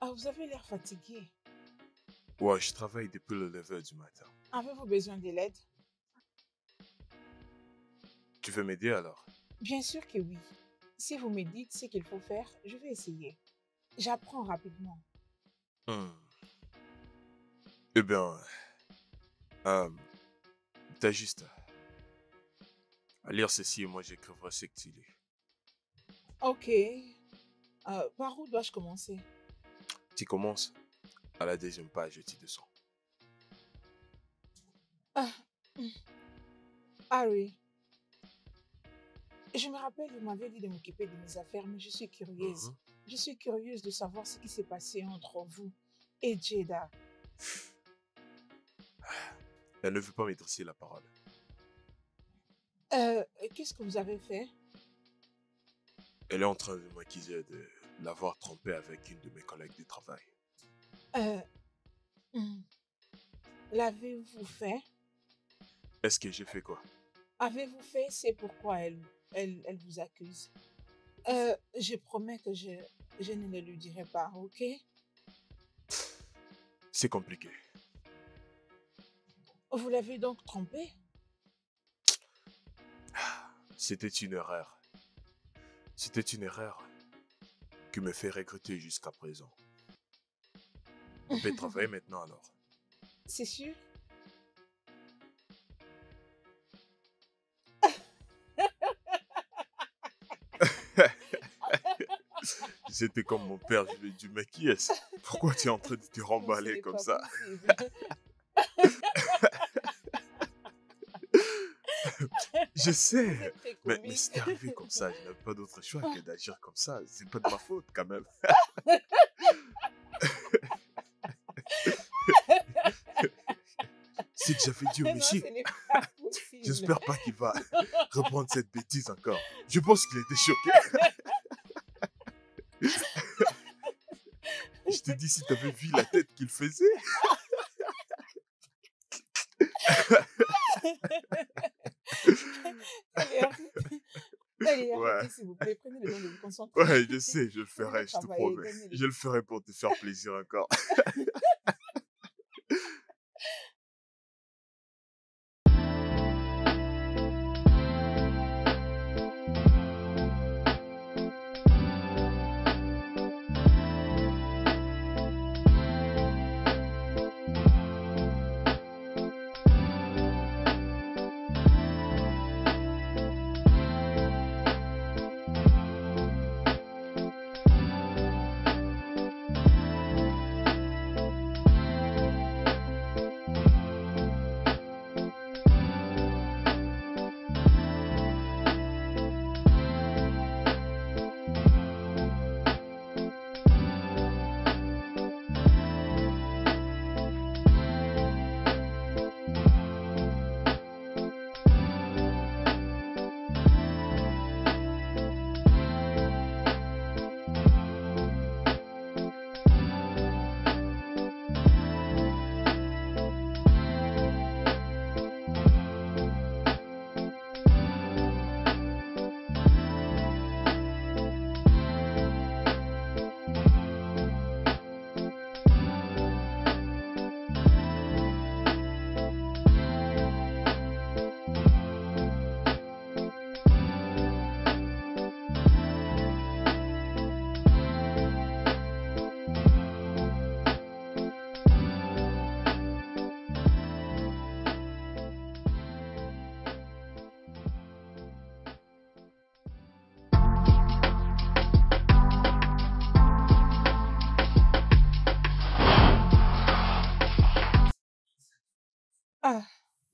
Speaker 5: Ah, vous avez l'air fatigué.
Speaker 2: Ouais, je travaille depuis le lever du matin.
Speaker 5: Avez-vous besoin de l'aide?
Speaker 2: Tu veux m'aider alors?
Speaker 5: Bien sûr que oui. Si vous me dites ce qu'il faut faire, je vais essayer. J'apprends rapidement.
Speaker 2: Eh bien, t'as juste à lire ceci et moi j'écrirai ce que tu lis.
Speaker 5: Ok. Par où dois-je commencer?
Speaker 2: Tu commences à la deuxième page, tu descends.
Speaker 5: Harry, je me rappelle, vous m'avez dit de m'occuper de mes affaires, mais je suis curieuse. Je suis curieuse de savoir ce qui s'est passé entre vous et Jada.
Speaker 2: Elle ne veut pas m'adresser la parole.
Speaker 5: Qu'est-ce que vous avez fait?
Speaker 2: Elle est en train de m'accuser de l'avoir trompé avec une de mes collègues de travail.
Speaker 5: L'avez-vous fait?
Speaker 2: Est-ce que j'ai fait quoi?
Speaker 5: Avez-vous fait? C'est pourquoi elle vous accuse. Je promets que je ne le lui dirai pas, ok?
Speaker 2: C'est compliqué.
Speaker 5: Vous l'avez donc trompé?
Speaker 2: C'était une erreur. C'était une erreur qui me fait regretter jusqu'à présent. On peut travailler maintenant alors.
Speaker 5: C'est sûr?
Speaker 2: C'était comme mon père, je lui ai dit, mais qui est-ce? Pourquoi tu es en train de te remballer comme ça? Je sais, mais c'est arrivé comme ça, je n'avais pas d'autre choix que d'agir comme ça. C'est pas de ma faute quand même. C'est que j'avais dit au monsieur. J'espère pas qu'il va reprendre cette bêtise encore. Je pense qu'il était choqué. Je te dis, si t'avais vu la tête qu'il faisait.
Speaker 5: Allez,
Speaker 2: Ouais.
Speaker 5: arrêtez s'il vous plaît, prenez le temps de vous concentrer.
Speaker 2: Ouais, je sais, je le ferai, je te
Speaker 5: Travailler,
Speaker 2: promets.
Speaker 5: donnez-le.
Speaker 2: Je le ferai pour te faire plaisir encore.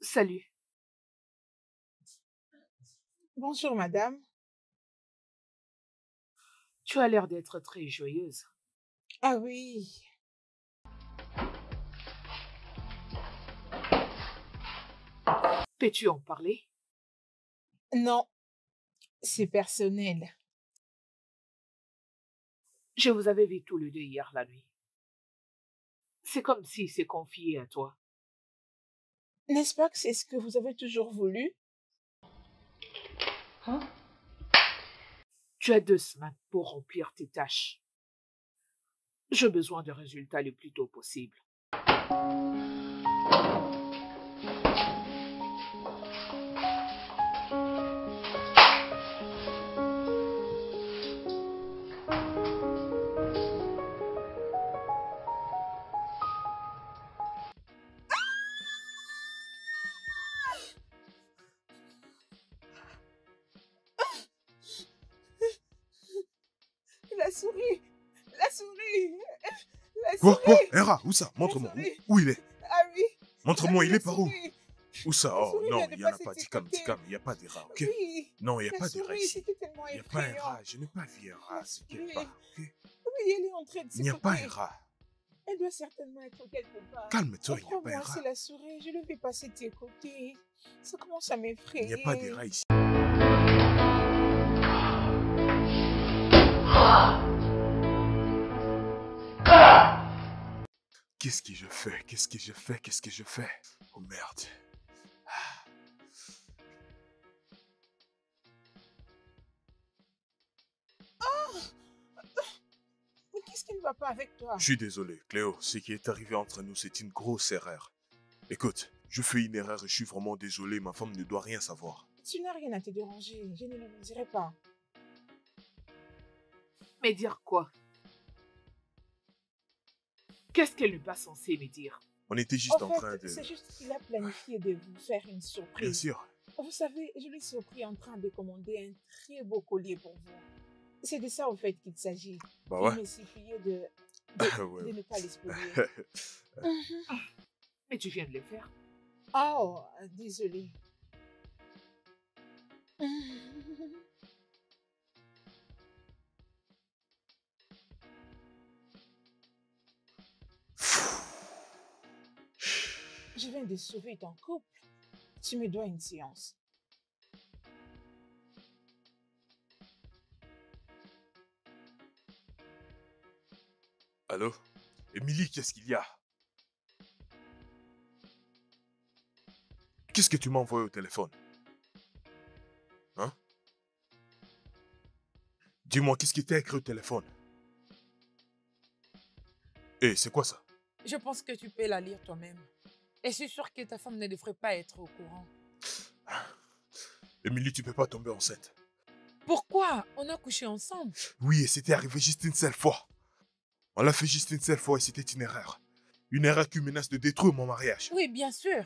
Speaker 1: Salut.
Speaker 5: Bonjour, madame.
Speaker 1: Tu as l'air d'être très joyeuse.
Speaker 5: Ah oui,
Speaker 1: Peux-tu en parler?
Speaker 5: non, c'est personnel.
Speaker 1: Je vous avais vu tous les deux hier la nuit. C'est comme si c'est confié à toi.
Speaker 5: N'est-ce pas que c'est ce que vous avez toujours voulu?
Speaker 1: Tu as 2 semaines pour remplir tes tâches. J'ai besoin de résultats le plus tôt possible.
Speaker 5: La souris! La souris! La
Speaker 2: Quoi?
Speaker 5: souris!
Speaker 2: Hera, où ça? Montre-moi.
Speaker 5: souris.
Speaker 2: Où il est?
Speaker 5: Ah oui!
Speaker 2: Montre-moi, il
Speaker 5: la
Speaker 2: est par où?
Speaker 5: souris.
Speaker 2: Où ça?
Speaker 5: La
Speaker 2: Oh
Speaker 5: souris
Speaker 2: non,
Speaker 5: vient
Speaker 2: il
Speaker 5: de
Speaker 2: n'y en a
Speaker 5: passer
Speaker 2: pas.
Speaker 5: de
Speaker 2: Dis-calme,
Speaker 5: côté.
Speaker 2: dis-calme. Il n'y a pas d'Hera, ok?
Speaker 5: Oui!
Speaker 2: Non, il n'y a
Speaker 5: La
Speaker 2: pas d'Hera
Speaker 5: souris,
Speaker 2: ici.
Speaker 5: c'était tellement
Speaker 2: Il n'y a pas
Speaker 5: effrayant.
Speaker 2: Hera. Je n'ai pas vu Hera. C'est
Speaker 5: Oui.
Speaker 2: quelque part, ok?
Speaker 5: Oui, elle est entrée de ce
Speaker 2: Il n'y a
Speaker 5: côté.
Speaker 2: pas Hera.
Speaker 5: Elle doit certainement être quelque part.
Speaker 2: Calme-toi, il n'y a pas
Speaker 5: Crois-moi,
Speaker 2: Hera.
Speaker 5: c'est la souris. Je le vais passer de tes côtés. Ça commence à
Speaker 2: Il
Speaker 5: m'effrayer.
Speaker 2: n'y a pas d'Hera ici. Qu'est-ce que je fais? Qu'est-ce que je fais? Qu'est-ce que je fais? Oh merde.
Speaker 5: Mais qu'est-ce qui ne va pas avec toi?
Speaker 2: Je suis désolé, Cléo. Ce qui est arrivé entre nous, c'est une grosse erreur. Écoute, je fais une erreur et je suis vraiment désolé. Ma femme ne doit rien savoir.
Speaker 5: Tu n'as rien à te déranger. Je ne le dirai pas.
Speaker 1: Mais dire quoi? Qu'est-ce qu'elle n'est pas censée me dire?
Speaker 2: On était juste
Speaker 5: En
Speaker 2: en train
Speaker 5: fait,
Speaker 2: de...
Speaker 5: c'est juste qu'il a planifié de vous faire une
Speaker 2: Bien
Speaker 5: surprise.
Speaker 2: sûr.
Speaker 5: Vous savez, je l'ai surpris en train de commander un très beau collier pour vous. C'est de ça, au fait, qu'il s'agit.
Speaker 2: Bah
Speaker 5: Il
Speaker 2: ouais.
Speaker 5: me suppliait de
Speaker 2: Ouais.
Speaker 5: ne pas l'exposer.
Speaker 1: Mais tu viens de le faire.
Speaker 5: Oh, désolé. Je viens de sauver ton couple. Tu me dois une séance.
Speaker 2: Allô? Émilie, qu'est-ce qu'il y a? Qu'est-ce que tu m'as envoyé au téléphone? Hein? Dis-moi, qu'est-ce qui t'a écrit au téléphone? Eh, c'est quoi ça?
Speaker 4: Je pense que tu peux la lire toi-même. Et je suis sûre que ta femme ne devrait pas être au courant.
Speaker 2: Émilie, tu peux pas tomber enceinte.
Speaker 4: Pourquoi? On a couché ensemble.
Speaker 2: Oui, et c'était arrivé juste une seule fois. On l'a fait juste une seule fois et c'était une erreur. Une erreur qui menace de détruire mon mariage.
Speaker 4: Oui, bien sûr.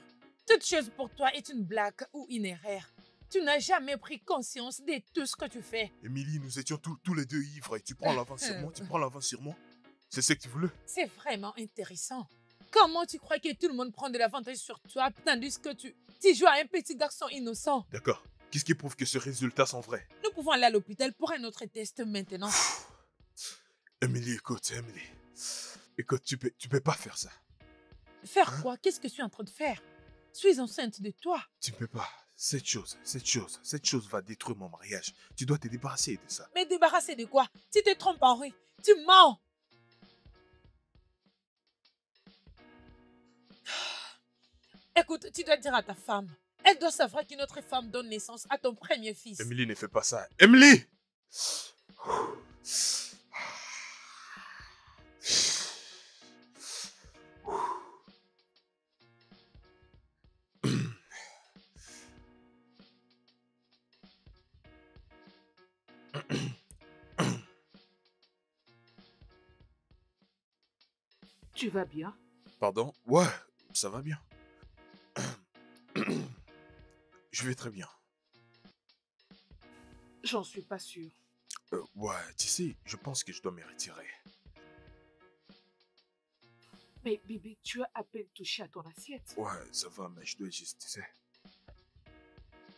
Speaker 4: Toute chose pour toi est une blague ou une erreur. Tu n'as jamais pris conscience de tout ce que tu fais.
Speaker 2: Émilie, nous étions tous les deux ivres et tu prends l'avance sur moi, tu prends l'avance sur moi. C'est ce que tu voulais.
Speaker 4: C'est vraiment intéressant. Comment tu crois que tout le monde prend de l'avantage sur toi tandis que tu joues à un petit garçon innocent?
Speaker 2: D'accord. Qu'est-ce qui prouve que ces résultats sont vrais?
Speaker 4: Nous pouvons aller à l'hôpital pour un autre test maintenant.
Speaker 2: Émilie, écoute, Émilie. Écoute, tu peux pas faire ça.
Speaker 4: Faire
Speaker 2: Hein?
Speaker 4: quoi? Qu'est-ce que je suis en train de faire? Je suis enceinte de toi.
Speaker 2: Tu ne peux pas. Cette chose va détruire mon mariage. Tu dois te débarrasser de ça.
Speaker 4: Mais débarrasser de quoi? Tu te trompes, Henri. Tu mens. Écoute, tu dois dire à ta femme. Elle doit savoir qu'une autre femme donne naissance à ton premier fils.
Speaker 2: Émilie, ne fais pas ça. Émilie!
Speaker 1: Tu vas bien?
Speaker 2: Pardon? Ouais, ça va bien. Je vais très bien.
Speaker 1: J'en suis pas sûre.
Speaker 2: Ouais, tu sais, je pense que je dois me retirer.
Speaker 1: Mais bébé, tu as à peine touché à ton assiette.
Speaker 2: Ouais, ça va, mais je dois juste, tu sais.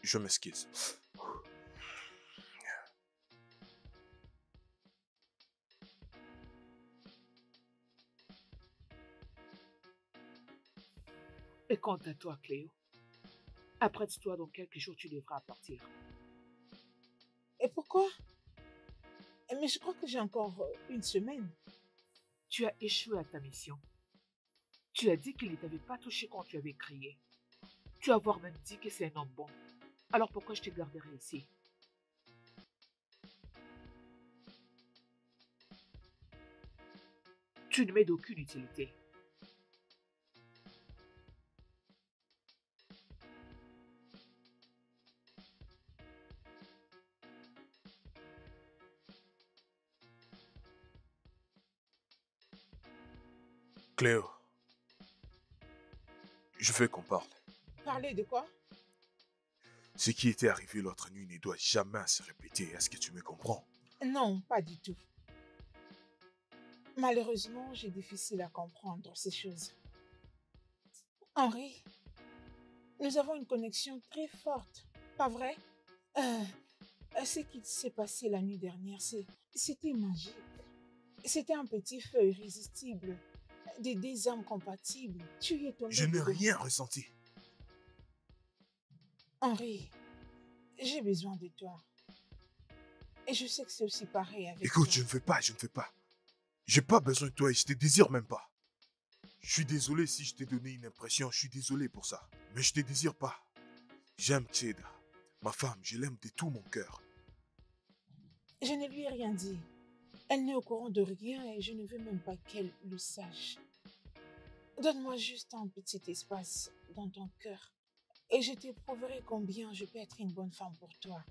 Speaker 2: Je m'excuse.
Speaker 1: Et quant à toi, Cléo, apprête-toi, dans quelques jours, tu devras partir.
Speaker 5: Et pourquoi? Mais je crois que j'ai encore une semaine.
Speaker 1: Tu as échoué à ta mission. Tu as dit qu'il ne t'avait pas touché quand tu avais crié. Tu as voire même dit que c'est un homme bon. Alors pourquoi je te garderai ici? Tu ne m'es d'aucune utilité.
Speaker 2: Cléo, je veux qu'on parle.
Speaker 5: Parler de quoi?
Speaker 2: Ce qui était arrivé l'autre nuit ne doit jamais se répéter. Est-ce que tu me comprends?
Speaker 5: Non, pas du tout. Malheureusement, j'ai difficile à comprendre ces choses. Henri, nous avons une connexion très forte, pas vrai? Ce qui s'est passé la nuit dernière, c'était magique. C'était un petit feu irrésistible, des âmes compatibles. Tu y es tombé
Speaker 2: Je n'ai
Speaker 5: dedans.
Speaker 2: rien ressenti.
Speaker 5: Henri, j'ai besoin de toi. Et je sais que c'est aussi pareil avec
Speaker 2: Écoute,
Speaker 5: toi.
Speaker 2: je ne veux pas. J'ai pas besoin de toi et je te désire même pas. Je suis désolé si je t'ai donné une impression, je suis désolé pour ça. Mais je te désire pas. J'aime Tcheda. Ma femme, je l'aime de tout mon cœur.
Speaker 5: Je ne lui ai rien dit. Elle n'est au courant de rien et je ne veux même pas qu'elle le sache. Donne-moi juste un petit espace dans ton cœur et je t'éprouverai combien je peux être une bonne femme pour toi.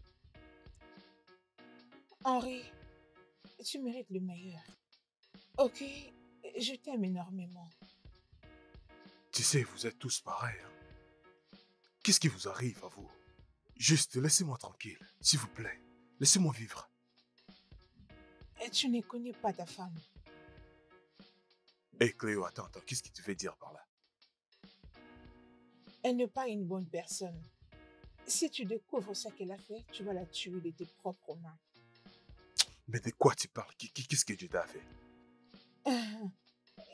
Speaker 5: Henri, tu mérites le meilleur. Ok, je t'aime énormément.
Speaker 2: Tu sais, vous êtes tous pareils. Hein. Qu'est-ce qui vous arrive à vous? Juste, laissez-moi tranquille, s'il vous plaît. Laissez-moi vivre.
Speaker 5: Et tu ne connais pas ta femme.
Speaker 2: Hé Cléo, attends, qu'est-ce que tu veux dire par là?
Speaker 5: Elle n'est pas une bonne personne. Si tu découvres ce qu'elle a fait, tu vas la tuer de tes propres mains.
Speaker 2: Mais de quoi tu parles? Qu'est-ce que Jeda a fait?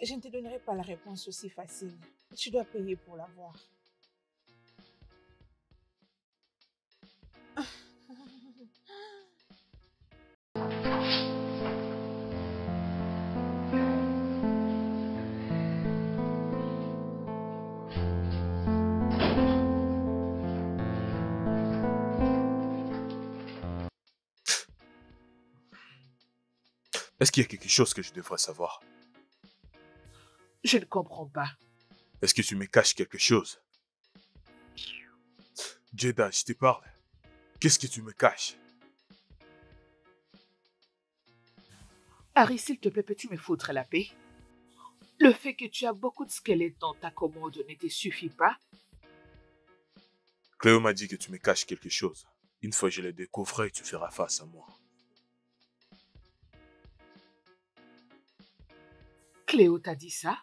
Speaker 5: Je ne te donnerai pas la réponse aussi facile. Tu dois payer pour l'avoir.
Speaker 2: Est-ce qu'il y a quelque chose que je devrais savoir?
Speaker 1: Je ne comprends pas.
Speaker 2: Est-ce que tu me caches quelque chose? Jeda, je te parle. Qu'est-ce que tu me caches?
Speaker 1: Harry, s'il te plaît, peux-tu me foutre la paix? Le fait que tu as beaucoup de squelettes dans ta commode ne te suffit pas?
Speaker 2: Cléo m'a dit que tu me caches quelque chose. Une fois que je le découvrirai, tu feras face à moi.
Speaker 1: Cléo t'a dit ça?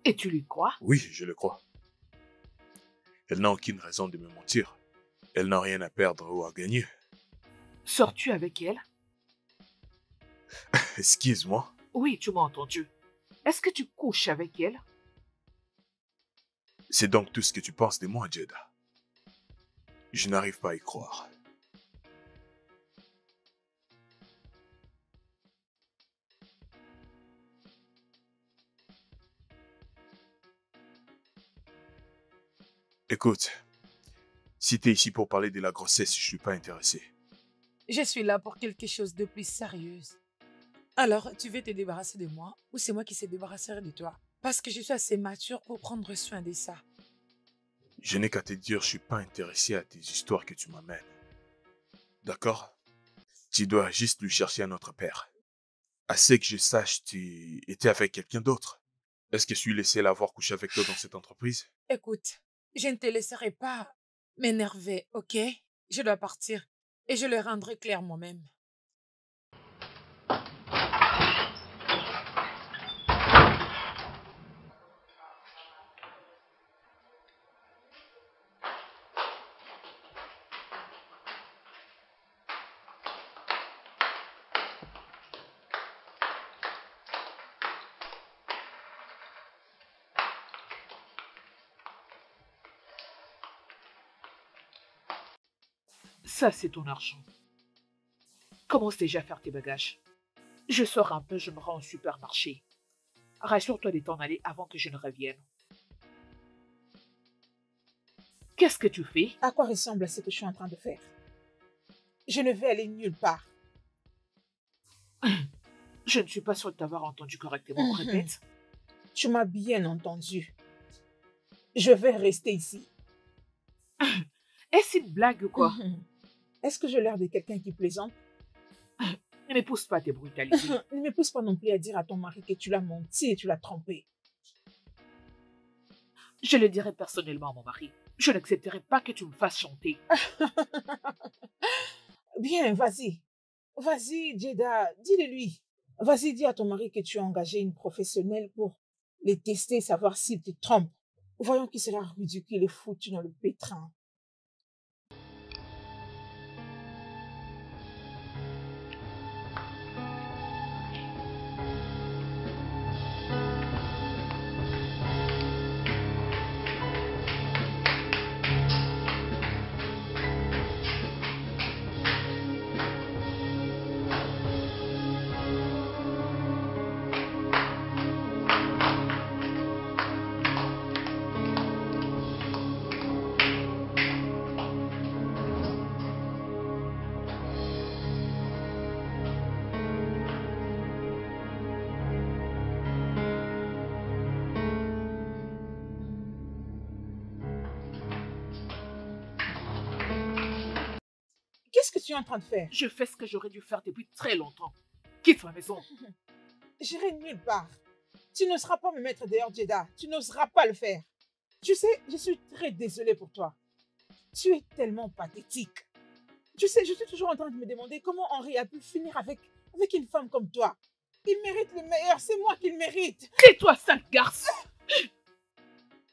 Speaker 1: Et tu lui crois?
Speaker 2: Oui, je le crois. Elle n'a aucune raison de me mentir. Elle n'a rien à perdre ou à gagner.
Speaker 1: Sors-tu avec elle?
Speaker 2: Excuse-moi.
Speaker 1: Oui, tu m'as entendu. Est-ce que tu couches avec elle?
Speaker 2: C'est donc tout ce que tu penses de moi, Jeda. Je n'arrive pas à y croire. Écoute, si t'es ici pour parler de la grossesse, je suis pas intéressé.
Speaker 4: Je suis là pour quelque chose de plus sérieux. Alors, tu veux te débarrasser de moi ou c'est moi qui se débarrasserai de toi? Parce que je suis assez mature pour prendre soin de ça.
Speaker 2: Je n'ai qu'à te dire, je suis pas intéressé à tes histoires que tu m'amènes. D'accord? Tu dois juste lui chercher un autre père. Assez que je sache, tu étais avec quelqu'un d'autre. Est-ce que je suis laissé l'avoir couché avec toi dans cette entreprise?
Speaker 4: Écoute, je ne te laisserai pas m'énerver, ok? Je dois partir et je le rendrai clair moi-même.
Speaker 1: Ça, c'est ton argent. Commence déjà à faire tes bagages. Je sors un peu, je me rends au supermarché. Rassure-toi de t'en aller avant que je ne revienne. Qu'est-ce que tu fais?
Speaker 5: À quoi ressemble ce que je suis en train de faire? Je ne vais aller nulle part.
Speaker 1: Je ne suis pas sûre de t'avoir entendu correctement. Répète.
Speaker 5: Tu m'as bien entendu. Je vais rester ici.
Speaker 1: Est-ce une blague ou quoi?
Speaker 5: Est-ce que j'ai l'air de quelqu'un qui plaisante?
Speaker 1: Ne me pousse pas à te brutaliser.
Speaker 5: Ne me pousse pas non plus à dire à ton mari que tu l'as menti et tu l'as trompé.
Speaker 1: Je le dirai personnellement à mon mari. Je n'accepterai pas que tu me fasses chanter.
Speaker 5: Bien, vas-y. Vas-y, Jeda, dis-le lui. Vas-y, dis à ton mari que tu as engagé une professionnelle pour les tester, savoir s'il te trompe. Voyons qui sera ridicule et foutu dans le pétrin. Qu'est-ce que tu es en train de faire?
Speaker 1: Je fais ce que j'aurais dû faire depuis très longtemps. Quitte ma maison.
Speaker 5: J'irai nulle part. Tu n'oseras pas me mettre dehors, Jeda. Tu n'oseras pas le faire. Tu sais, je suis très désolée pour toi. Tu es tellement pathétique. Tu sais, je suis toujours en train de me demander comment Henri a pu finir avec une femme comme toi. Il mérite le meilleur, c'est moi qui le mérite.
Speaker 1: Tais-toi, sale garce.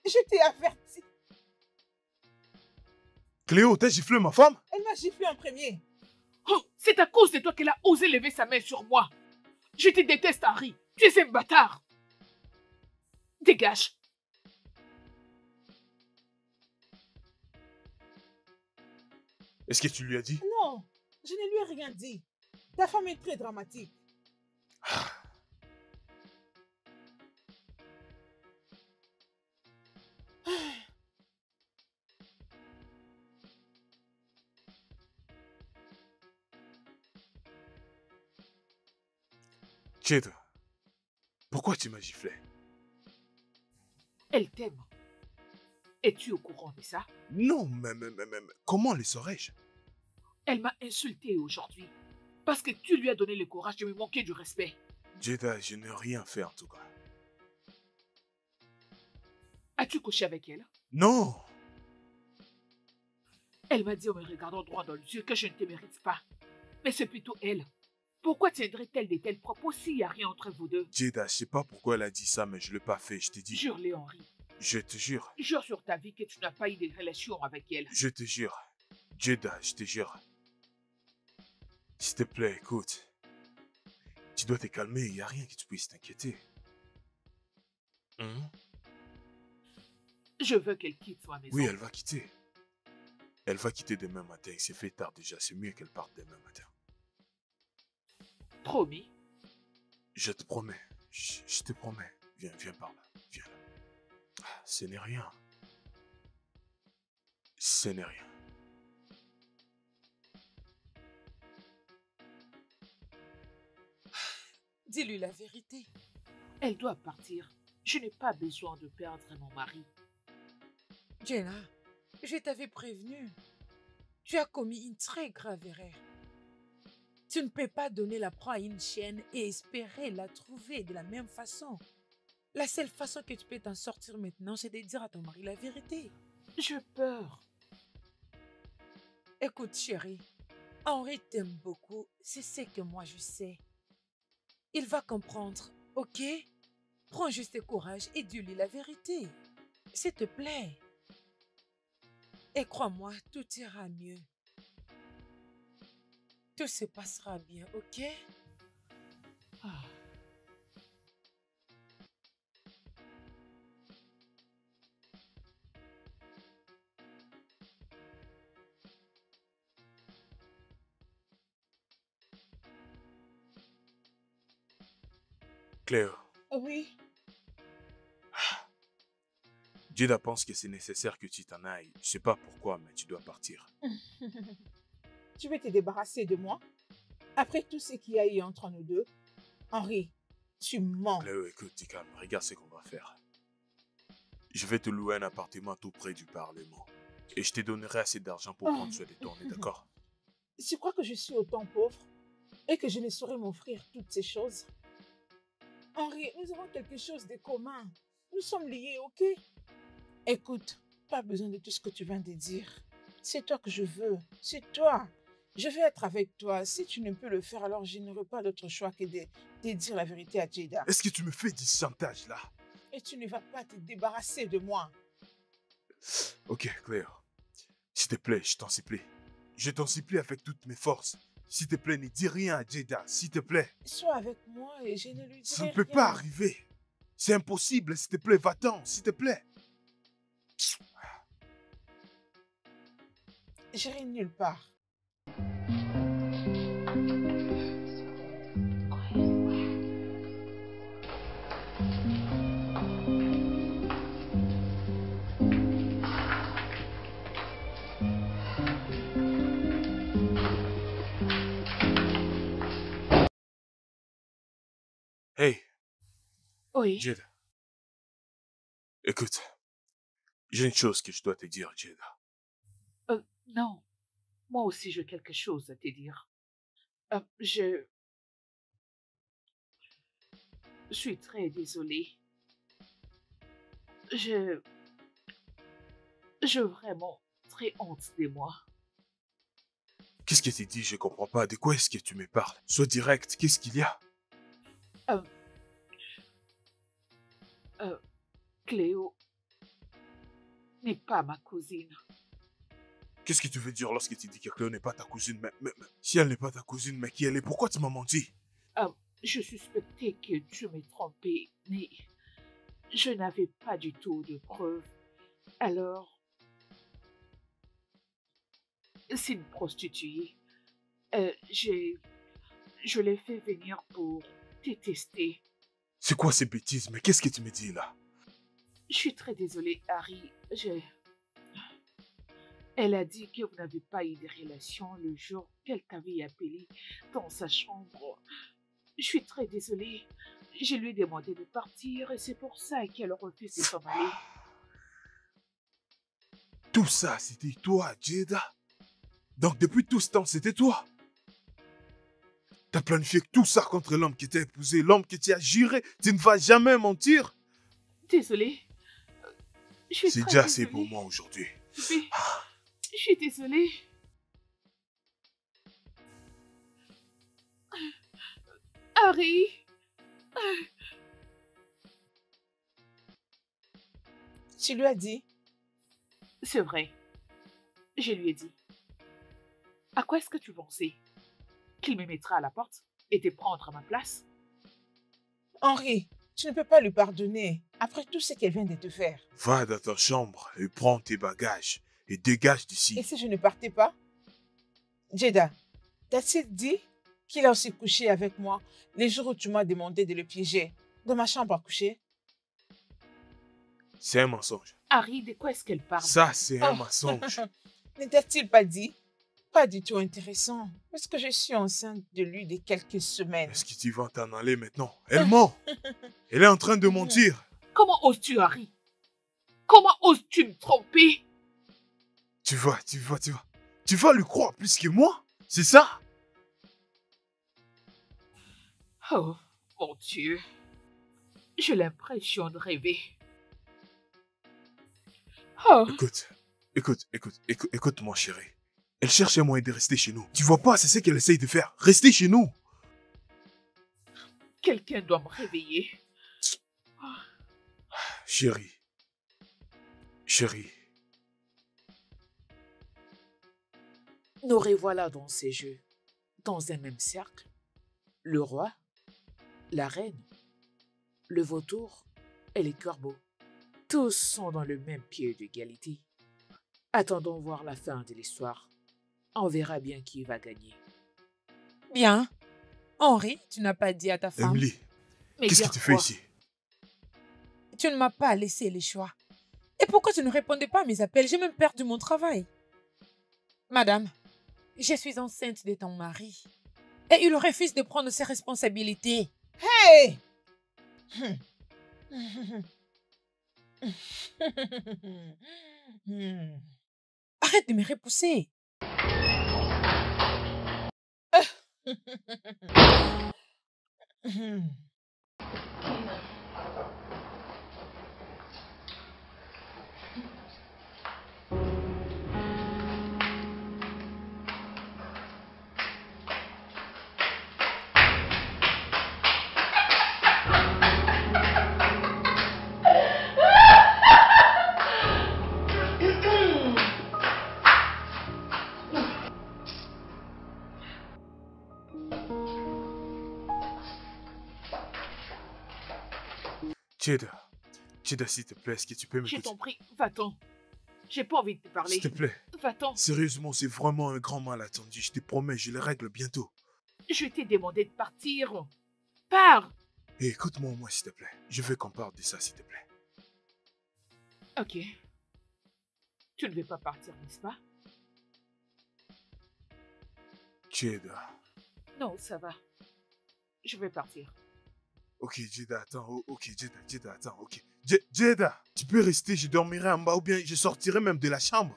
Speaker 5: Je t'ai averti.
Speaker 2: Cléo, t'as giflé ma femme?
Speaker 5: Elle m'a giflé en premier.
Speaker 1: Oh, c'est à cause de toi qu'elle a osé lever sa main sur moi. Je te déteste, Harry. Tu es un bâtard. Dégage.
Speaker 2: Est-ce que tu lui as dit?
Speaker 5: Non, je ne lui ai rien dit. Ta femme est très dramatique.
Speaker 2: Jeda, pourquoi tu m'as giflé?
Speaker 1: Elle t'aime. Es-tu au courant de ça?
Speaker 2: Non, mais comment le saurais-je?
Speaker 1: Elle m'a insulté aujourd'hui. Parce que tu lui as donné le courage de me manquer du respect.
Speaker 2: Jeda, je n'ai rien fait en tout cas.
Speaker 1: As-tu couché avec elle?
Speaker 2: Non!
Speaker 1: Elle m'a dit en me regardant droit dans les yeux que je ne te mérite pas. Mais c'est plutôt elle. Pourquoi tiendrait-elle de tels propos s'il n'y a rien entre vous deux?
Speaker 2: Jeda, je sais pas pourquoi elle a dit ça, mais je l'ai pas fait, je t'ai dit.
Speaker 1: Jure-le, Henri.
Speaker 2: Je te jure.
Speaker 1: Jure sur ta vie que tu n'as pas eu de relation avec elle.
Speaker 2: Je te jure. Jeda, je te jure. S'il te plaît, écoute. Tu dois te calmer, il n'y a rien que tu puisses t'inquiéter. Hein?
Speaker 1: Je veux qu'elle quitte ma maison.
Speaker 2: Oui, elle va quitter. Elle va quitter demain matin. Il s'est fait tard déjà. C'est mieux qu'elle parte demain matin.
Speaker 1: Promis.
Speaker 2: Je te promets. Je te promets. Viens par là. Viens là. Ah, ce n'est rien. Ce n'est rien.
Speaker 4: Dis-lui la vérité.
Speaker 1: Elle doit partir. Je n'ai pas besoin de perdre mon mari.
Speaker 4: Jenna, je t'avais prévenu. Tu as commis une très grave erreur. Tu ne peux pas donner la proie à une chienne et espérer la trouver de la même façon. La seule façon que tu peux t'en sortir maintenant, c'est de dire à ton mari la vérité.
Speaker 1: J'ai peur.
Speaker 4: Écoute, chérie, Henri t'aime beaucoup, c'est ce que moi je sais. Il va comprendre, ok? Prends juste courage et dis-lui la vérité. S'il te plaît. Et crois-moi, tout ira mieux. Tout se passera bien, ok?
Speaker 1: Ah.
Speaker 2: Cléo,
Speaker 5: Oui.
Speaker 2: Jada pense que c'est nécessaire que tu t'en ailles. Je sais pas pourquoi, mais tu dois partir.
Speaker 5: Tu veux te débarrasser de moi? Après tout ce qu'il y a eu entre nous deux? Henri, tu mens.
Speaker 2: Cléo, écoute, dis calme, regarde ce qu'on va faire. Je vais te louer un appartement tout près du Parlement. Et je te donnerai assez d'argent pour prendre soin de toi, on est d'accord?
Speaker 5: Tu crois que je suis autant pauvre et que je ne saurais m'offrir toutes ces choses? Henri, nous avons quelque chose de commun. Nous sommes liés, ok? Écoute, pas besoin de tout ce que tu viens de dire. C'est toi que je veux. C'est toi. Je vais être avec toi. Si tu ne peux le faire, alors je n'aurai pas d'autre choix que de dire la vérité à Jada.
Speaker 2: Est-ce que tu me fais du chantage là?
Speaker 5: Et tu ne vas pas te débarrasser de moi.
Speaker 2: Ok, Cléo. S'il te plaît, je t'en supplie. Je t'en supplie avec toutes mes forces. S'il te plaît, ne dis rien à Jada, s'il te plaît.
Speaker 5: Sois avec moi et je ne lui dirai
Speaker 2: Ça ne peut
Speaker 5: rien.
Speaker 2: pas arriver. C'est impossible, s'il te plaît, va-t'en, s'il te plaît.
Speaker 5: J'irai nulle part.
Speaker 2: Hey,
Speaker 1: Oui.
Speaker 2: Jada. Écoute, j'ai une chose que je dois te dire, Jada.
Speaker 1: Non. Moi aussi, j'ai quelque chose à te dire. Je suis très désolée. Je... J'ai vraiment très honte de moi.
Speaker 2: Qu'est-ce que tu dis? Je comprends pas. De quoi est-ce que tu me parles? Sois direct, qu'est-ce qu'il y a?
Speaker 1: Cléo n'est pas ma cousine.
Speaker 2: Qu'est-ce que tu veux dire lorsque tu dis que Cléo n'est pas ta cousine? Mais si elle n'est pas ta cousine, mais qui elle est? Pourquoi tu m'as menti?
Speaker 1: Je suspectais que tu m'es trompé, mais je n'avais pas du tout de preuves. Alors, c'est une prostituée. Je l'ai fait venir pour te tester.
Speaker 2: C'est quoi ces bêtises? Mais qu'est-ce que tu me dis là?
Speaker 1: Je suis très désolée, Harry. Elle a dit que vous n'avez pas eu de relation le jour qu'elle t'avait appelé dans sa chambre. Je suis très désolée. Je lui ai demandé de partir et c'est pour ça qu'elle refuse de s'en aller.
Speaker 2: Tout ça, c'était toi, Jada? Donc depuis tout ce temps, c'était toi? T'as planifié tout ça contre l'homme qui t'a épousé, l'homme qui t'y a juré. Tu ne vas jamais mentir.
Speaker 1: Désolée. Je suis
Speaker 2: C'est
Speaker 1: très
Speaker 2: déjà assez
Speaker 1: désolée.
Speaker 2: pour moi aujourd'hui.
Speaker 1: Mais je suis désolée. Harry.
Speaker 5: Tu lui as dit?
Speaker 1: C'est vrai. Je lui ai dit. À quoi est-ce que tu pensais? Qu'il me mettra à la porte et te prendre à ma place?
Speaker 5: Henri, tu ne peux pas lui pardonner après tout ce qu'elle vient de te faire.
Speaker 2: Va dans ta chambre et prends tes bagages et dégage
Speaker 5: Et
Speaker 2: d'ici.
Speaker 5: si je ne partais pas? Jada, t'a-t-il dit qu'il a aussi couché avec moi les jours où tu m'as demandé de le piéger dans ma chambre à coucher?
Speaker 2: C'est un mensonge.
Speaker 1: Harry, de quoi est-ce qu'elle parle?
Speaker 2: Ça, c'est un
Speaker 5: Oh.
Speaker 2: mensonge.
Speaker 5: Ne t'a-t-il pas dit? Pas du tout intéressant, parce que je suis enceinte de lui de quelques semaines.
Speaker 2: Est-ce que tu vas t'en aller maintenant? Elle ment. Elle est en train de mentir.
Speaker 1: Comment oses-tu, Harry? Comment oses-tu me tromper?
Speaker 2: Tu vas lui croire plus que moi? C'est ça?
Speaker 1: Oh, mon Dieu. J'ai l'impression de rêver. Oh,
Speaker 2: Écoute, mon chéri. Elle cherche un moyen de rester chez nous. Tu vois pas, c'est ce qu'elle essaye de faire. Rester chez nous.
Speaker 1: quelqu'un doit me réveiller.
Speaker 2: Chérie.
Speaker 4: Nous revoilà dans ces jeux, dans un même cercle. Le roi, la reine, le vautour et les corbeaux. Tous sont dans le même pied d'égalité. Attendons voir la fin de l'histoire. On verra bien qui va gagner.
Speaker 5: Bien. Henri, tu n'as pas dit à ta femme?
Speaker 2: Emily,
Speaker 4: Mais
Speaker 2: Qu'est-ce que
Speaker 4: dire
Speaker 2: tu fais
Speaker 4: quoi?
Speaker 2: ici?
Speaker 4: Tu ne m'as pas laissé le choix. Et pourquoi tu ne répondais pas à mes appels? J'ai même perdu mon travail. Madame, je suis enceinte de ton mari. Et il refuse de prendre ses responsabilités.
Speaker 5: Hey!
Speaker 4: Arrête de me repousser.
Speaker 2: Jada, Jada, s'il te plaît, est-ce que tu peux
Speaker 1: Je
Speaker 2: m'écouter?
Speaker 1: t'en prie, va-t'en. J'ai pas envie de te parler.
Speaker 2: S'il te plaît.
Speaker 1: Va-t'en.
Speaker 2: Sérieusement, c'est vraiment un grand malentendu. Je te promets, je le règle bientôt.
Speaker 1: Je t'ai demandé de partir. Pars.
Speaker 2: Et écoute-moi, moi, s'il te plaît. Je veux qu'on parle de ça, s'il te plaît.
Speaker 1: Ok. Tu ne veux pas partir, n'est-ce pas?
Speaker 2: Jada.
Speaker 1: Non, ça va. Je vais partir.
Speaker 2: Ok, Jada, attends. Ok, Jada, attends. Ok. Jada, tu peux rester, je dormirai en bas ou bien je sortirai même de la chambre.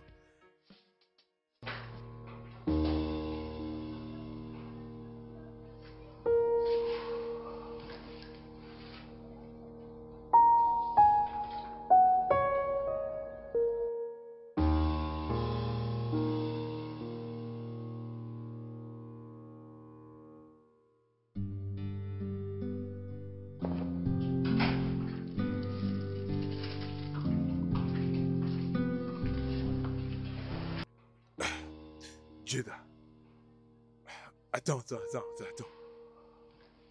Speaker 2: Jada. Attends.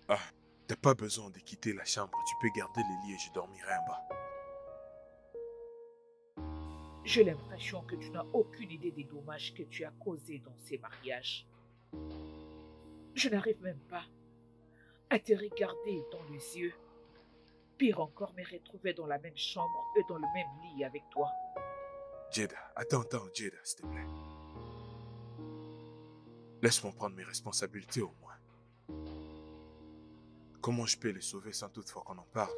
Speaker 2: Ah, t'as pas besoin de quitter la chambre. Tu peux garder le lit et je dormirai en bas.
Speaker 1: J'ai l'impression que tu n'as aucune idée des dommages que tu as causés dans ces mariages. Je n'arrive même pas à te regarder dans les yeux. Pire encore, me retrouver dans la même chambre et dans le même lit avec toi.
Speaker 2: Jada, attends, Jada, s'il te plaît. Laisse-moi prendre mes responsabilités au moins. Comment je peux les sauver sans toutefois qu'on en parle?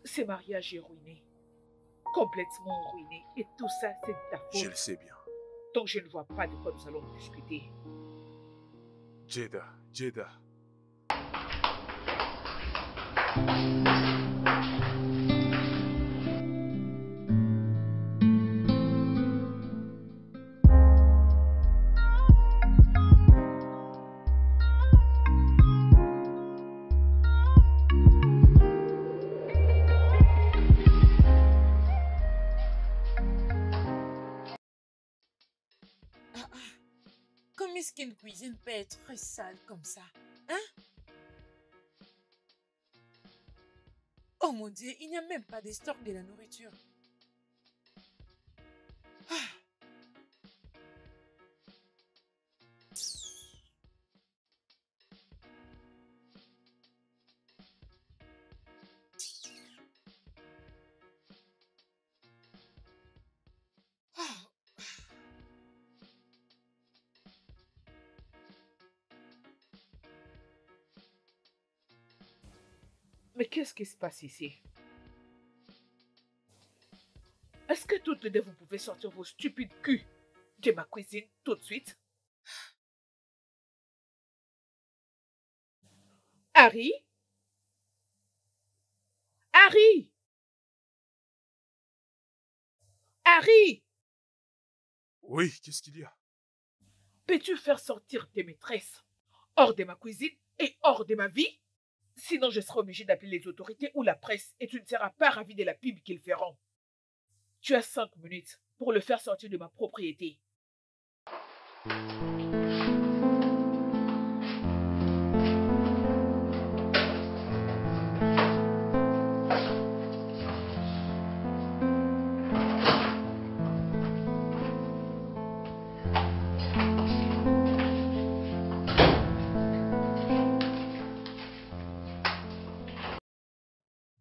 Speaker 1: Ce mariage est ruiné. Complètement ruiné. Et tout ça, c'est de ta
Speaker 2: Je le
Speaker 1: faute.
Speaker 2: sais bien.
Speaker 1: Donc je ne vois pas de quoi nous allons discuter.
Speaker 2: Jada.
Speaker 4: Comment est-ce qu'une cuisine peut être sale comme ça? Hein? Oh mon Dieu, il n'y a même pas de stock de la nourriture. Ah. Ah.
Speaker 1: Mais qu'est-ce qui se passe ici? Est-ce que toutes les deux vous pouvez sortir vos stupides culs de ma cuisine tout de suite? Harry? Harry? Harry?
Speaker 2: Oui, qu'est-ce qu'il y a?
Speaker 1: Peux-tu faire sortir tes maîtresses hors de ma cuisine et hors de ma vie? Sinon, je serai obligée d'appeler les autorités ou la presse et tu ne seras pas ravi de la pub qu'ils feront. Tu as 5 minutes pour le faire sortir de ma propriété.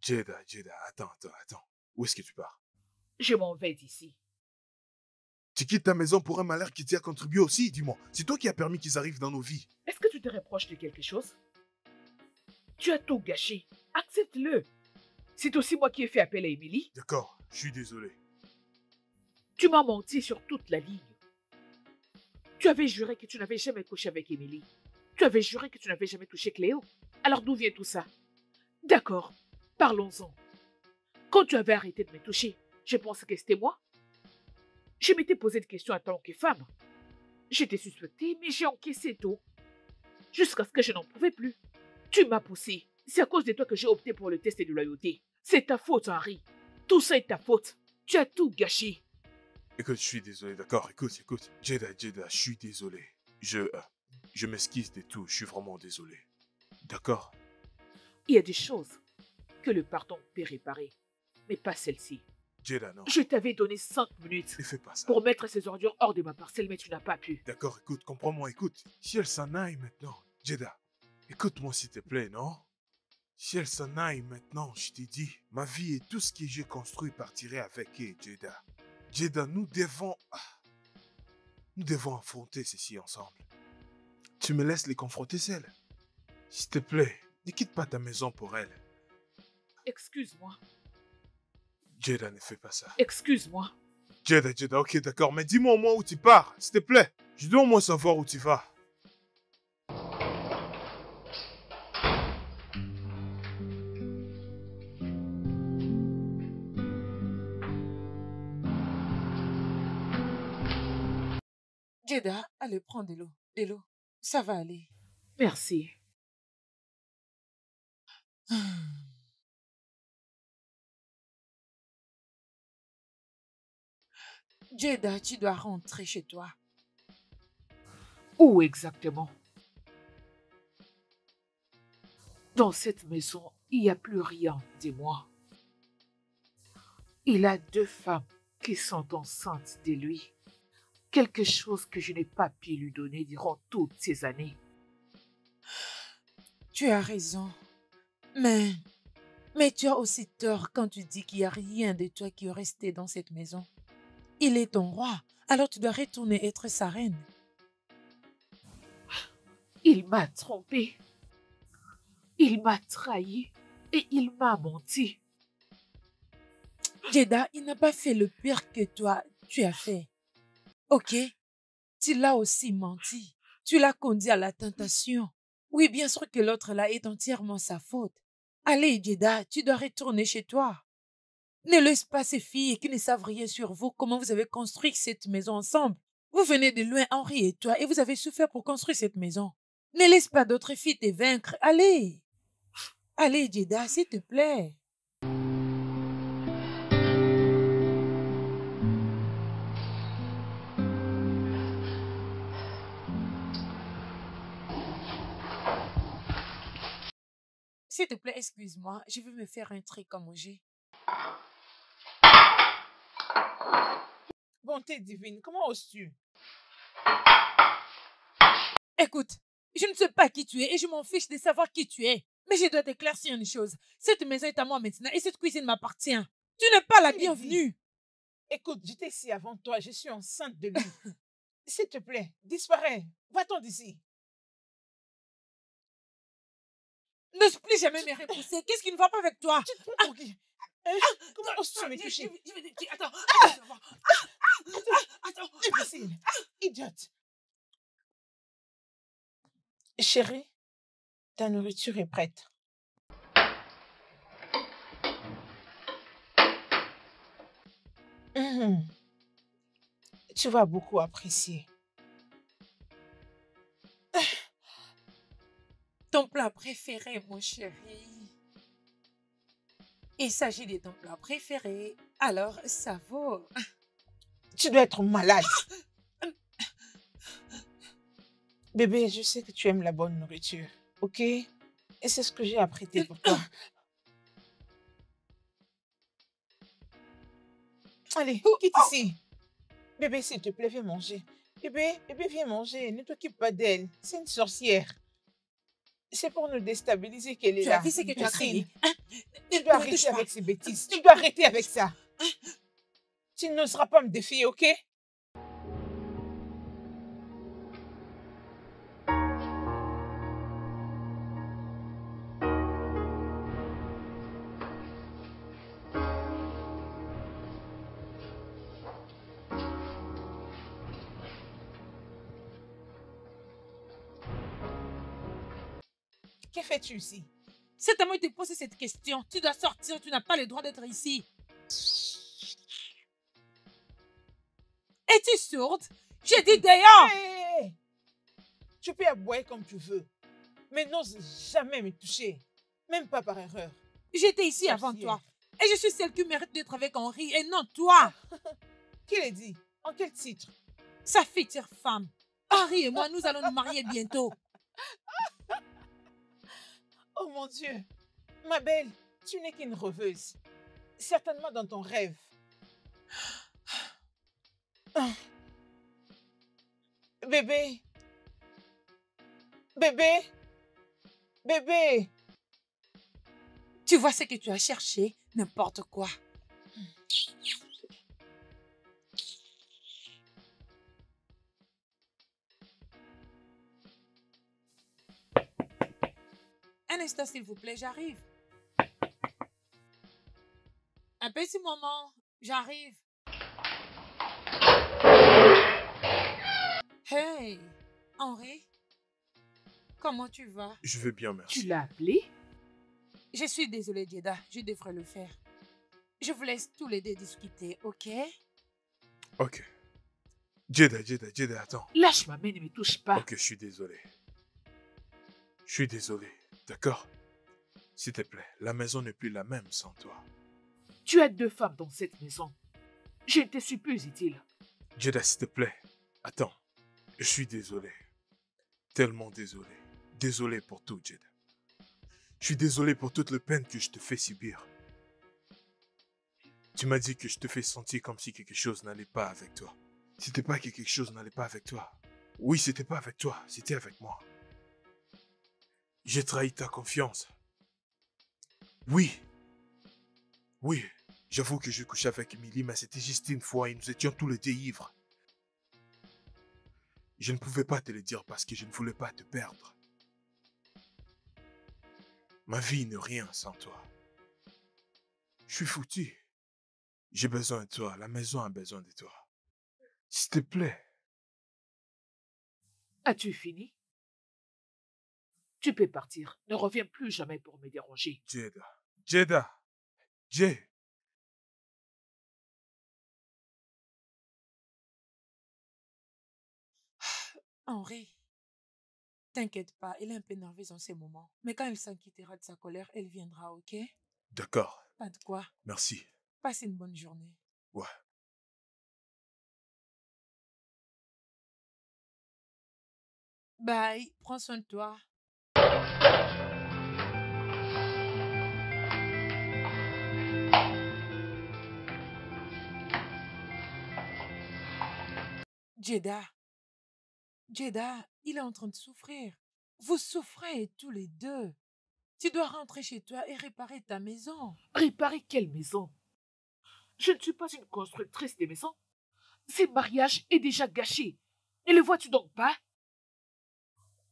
Speaker 2: Jada, attends. Où est-ce que tu pars?
Speaker 1: Je m'en vais d'ici.
Speaker 2: Tu quittes ta maison pour un malheur qui t'y a contribué aussi, dis-moi. C'est toi qui as permis qu'ils arrivent dans nos vies.
Speaker 1: Est-ce que tu te reproches de quelque chose? Tu as tout gâché. Accepte-le. C'est aussi moi qui ai fait appel à Émilie.
Speaker 2: D'accord, je suis désolé.
Speaker 1: Tu m'as menti sur toute la ligne. Tu avais juré que tu n'avais jamais couché avec Émilie. Tu avais juré que tu n'avais jamais touché Cléo. Alors d'où vient tout ça? D'accord, parlons-en. Quand tu avais arrêté de me toucher, je pensais que c'était moi. Je m'étais posé des questions en tant que femme. J'étais suspectée, mais j'ai encaissé tout. Jusqu'à ce que je n'en pouvais plus. Tu m'as poussé. C'est à cause de toi que j'ai opté pour le test de loyauté. C'est ta faute, Henri. Tout ça est ta faute. Tu as tout gâché.
Speaker 2: Écoute, je suis désolé, d'accord? Écoute. Jada, je suis désolé. Je m'excuse de tout, je suis vraiment désolé. D'accord?
Speaker 1: Il y a des choses que le pardon peut réparer, mais pas celle-ci.
Speaker 2: Jada, non.
Speaker 1: Je t'avais donné 5 minutes
Speaker 2: Ne fais pas ça.
Speaker 1: pour mettre ces ordures hors de ma parcelle, mais tu n'as pas pu.
Speaker 2: D'accord, écoute, comprends-moi, écoute. Si elle s'en aille maintenant, Jada, écoute-moi s'il te plaît, non? Si elle s'en aille maintenant, je t'ai dit, ma vie et tout ce que j'ai construit partirait avec elle, Jada. Jada, nous devons affronter ceci ensemble. Tu me laisses les confronter seules. S'il te plaît, ne quitte pas ta maison pour elle.
Speaker 1: Excuse-moi.
Speaker 2: Jada, ne fais pas ça.
Speaker 1: Excuse-moi.
Speaker 2: Jada, ok, d'accord, mais dis-moi au moins où tu pars, s'il te plaît. Je dois au moins savoir où tu vas.
Speaker 4: Jada, allez, prends de l'eau. De l'eau. Ça va aller.
Speaker 1: Merci.
Speaker 4: Jada, tu dois rentrer chez toi.
Speaker 1: Où exactement? Dans cette maison, il n'y a plus rien, dis-moi. Il a 2 femmes qui sont enceintes de lui. Quelque chose que je n'ai pas pu lui donner durant toutes ces années.
Speaker 4: Tu as raison. Mais tu as aussi tort quand tu dis qu'il n'y a rien de toi qui est resté dans cette maison. Il est ton roi, alors tu dois retourner être sa reine.
Speaker 1: Il m'a trompée. Il m'a trahi et il m'a menti.
Speaker 4: Jada, il n'a pas fait le pire que toi, tu as fait. Ok? Tu l'as aussi menti. Tu l'as conduit à la tentation. Oui, bien sûr que l'autre là est entièrement sa faute. Allez, Jada, tu dois retourner chez toi. Ne laisse pas ces filles qui ne savent rien sur vous, comment vous avez construit cette maison ensemble. Vous venez de loin, Henri et toi, et vous avez souffert pour construire cette maison. Ne laisse pas d'autres filles te vaincre. Allez. Allez, Jada, s'il te plaît. S'il te plaît, excuse-moi, je veux me faire un truc à manger.
Speaker 5: Bonté divine, comment oses-tu?
Speaker 4: Écoute, je ne sais pas qui tu es et je m'en fiche de savoir qui tu es. Mais je dois t'éclaircir une chose. Cette maison est à moi maintenant et cette cuisine m'appartient. Tu n'es pas la
Speaker 5: Qui l'a dit?
Speaker 4: bienvenue.
Speaker 5: Écoute, j'étais ici avant toi, je suis enceinte de lui. S'il te plaît, disparais. Va-t'en d'ici.
Speaker 4: N'ose plus jamais me repousser. Qu'est-ce qui ne va pas avec toi?
Speaker 5: Tu te prends pour qui? Hein? Comment oses-tu me toucher?
Speaker 4: Attends. Attends.
Speaker 5: Imbécile, idiote. Chérie, ta nourriture est prête. Mhm. Tu vas beaucoup apprécier.
Speaker 4: Ton plat préféré, mon chéri. Il s'agit de ton plat préféré. Alors, ça vaut.
Speaker 5: Tu dois être malade. Bébé, je sais que tu aimes la bonne nourriture, ok? Et c'est ce que j'ai apprêté pour toi. Allez, quitte ici. Bébé, s'il te plaît, viens manger. Bébé, viens manger. Ne t'occupe pas d'elle. C'est une sorcière. C'est pour nous déstabiliser qu'elle est
Speaker 4: Tu
Speaker 5: là.
Speaker 4: as vu ce que tu as
Speaker 5: imbécile.
Speaker 4: créé? Hein?
Speaker 5: Tu
Speaker 4: Ne
Speaker 5: dois
Speaker 4: me
Speaker 5: arrêter
Speaker 4: touche pas.
Speaker 5: avec ces bêtises. Tu dois arrêter avec ça. Tu n'oseras pas me défier, ok? Que fais-tu ici?
Speaker 4: C'est à moi de te poser cette question. Tu dois sortir, tu n'as pas le droit d'être ici. Es-tu sourde? J'ai dit dehors!
Speaker 5: Hé! Tu peux aboyer comme tu veux, mais n'ose jamais me toucher, même pas par erreur.
Speaker 4: J'étais ici avant
Speaker 5: Sorcière.
Speaker 4: toi. Et je suis celle qui mérite d'être avec Henri et non toi.
Speaker 5: Qui l'a dit? En quel titre?
Speaker 4: Sa future femme. Henri et moi, nous allons nous marier bientôt.
Speaker 5: Oh mon Dieu! Ma belle, tu n'es qu'une rêveuse. Certainement dans ton rêve. Ah. Bébé! Bébé! Bébé!
Speaker 4: Tu vois ce que tu as cherché? N'importe quoi. Un instant, s'il vous plaît, j'arrive. Un petit moment, j'arrive. Hey, Henri, comment tu vas?
Speaker 2: Je vais bien, merci.
Speaker 1: Tu l'as appelé?
Speaker 4: Je suis désolée, Jeda, je devrais le faire. Je vous laisse tous les deux discuter, ok?
Speaker 2: Ok. Jeda, attends.
Speaker 1: Lâche ma main, ne me touche pas.
Speaker 2: Ok, je suis désolé. Je suis désolé, d'accord? S'il te plaît, la maison n'est plus la même sans toi.
Speaker 1: Tu as 2 femmes dans cette maison. Je ne te suis plus utile.
Speaker 2: Jeda, s'il te plaît, attends. Je suis désolé. Tellement désolé. Désolé pour tout, Jeda. Je suis désolé pour toute la peine que je te fais subir. Tu m'as dit que je te fais sentir comme si quelque chose n'allait pas avec toi. C'était pas que quelque chose n'allait pas avec toi. Oui, c'était pas avec toi, c'était avec moi. J'ai trahi ta confiance. Oui. Oui, j'avoue que je couchais avec Emily, mais c'était juste une fois et nous étions tous les deux ivres. Je ne pouvais pas te le dire parce que je ne voulais pas te perdre. Ma vie n'est rien sans toi. Je suis foutu. J'ai besoin de toi, la maison a besoin de toi. S'il te plaît.
Speaker 1: As-tu fini? Tu peux partir. Ne reviens plus jamais pour me déranger.
Speaker 2: Jeda. Jay.
Speaker 4: Henri, t'inquiète pas, elle est un peu nerveuse en ces moments. Mais quand elle s'inquiétera de sa colère, elle viendra, ok?
Speaker 2: D'accord,
Speaker 4: Pas de quoi.
Speaker 2: merci.
Speaker 4: Passe une bonne journée.
Speaker 2: Ouais.
Speaker 4: Bye, prends soin de toi. Jeda, Jeda, il est en train de souffrir. Vous souffrez tous les deux. Tu dois rentrer chez toi et réparer ta maison.
Speaker 1: Réparer quelle maison? Je ne suis pas une constructrice de maisons. Ce mariage est déjà gâché. Ne le vois-tu donc pas?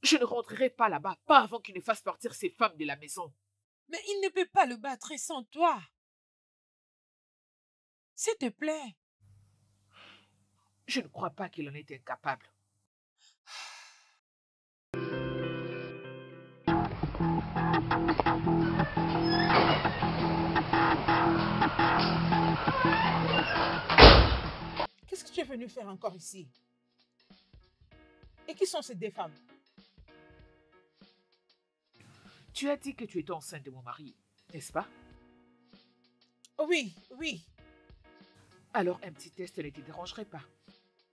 Speaker 1: Je ne rentrerai pas là-bas, pas avant qu'il ne fasse partir ces femmes de la maison.
Speaker 4: Mais il ne peut pas le battre sans toi. S'il te plaît.
Speaker 1: Je ne crois pas qu'il en est incapable.
Speaker 5: Qu'est-ce que tu es venu faire encore ici? Et qui sont ces 2 femmes?
Speaker 1: Tu as dit que tu étais enceinte de mon mari, n'est-ce pas?
Speaker 5: Oui, oui.
Speaker 1: Alors un petit test ne te dérangerait pas.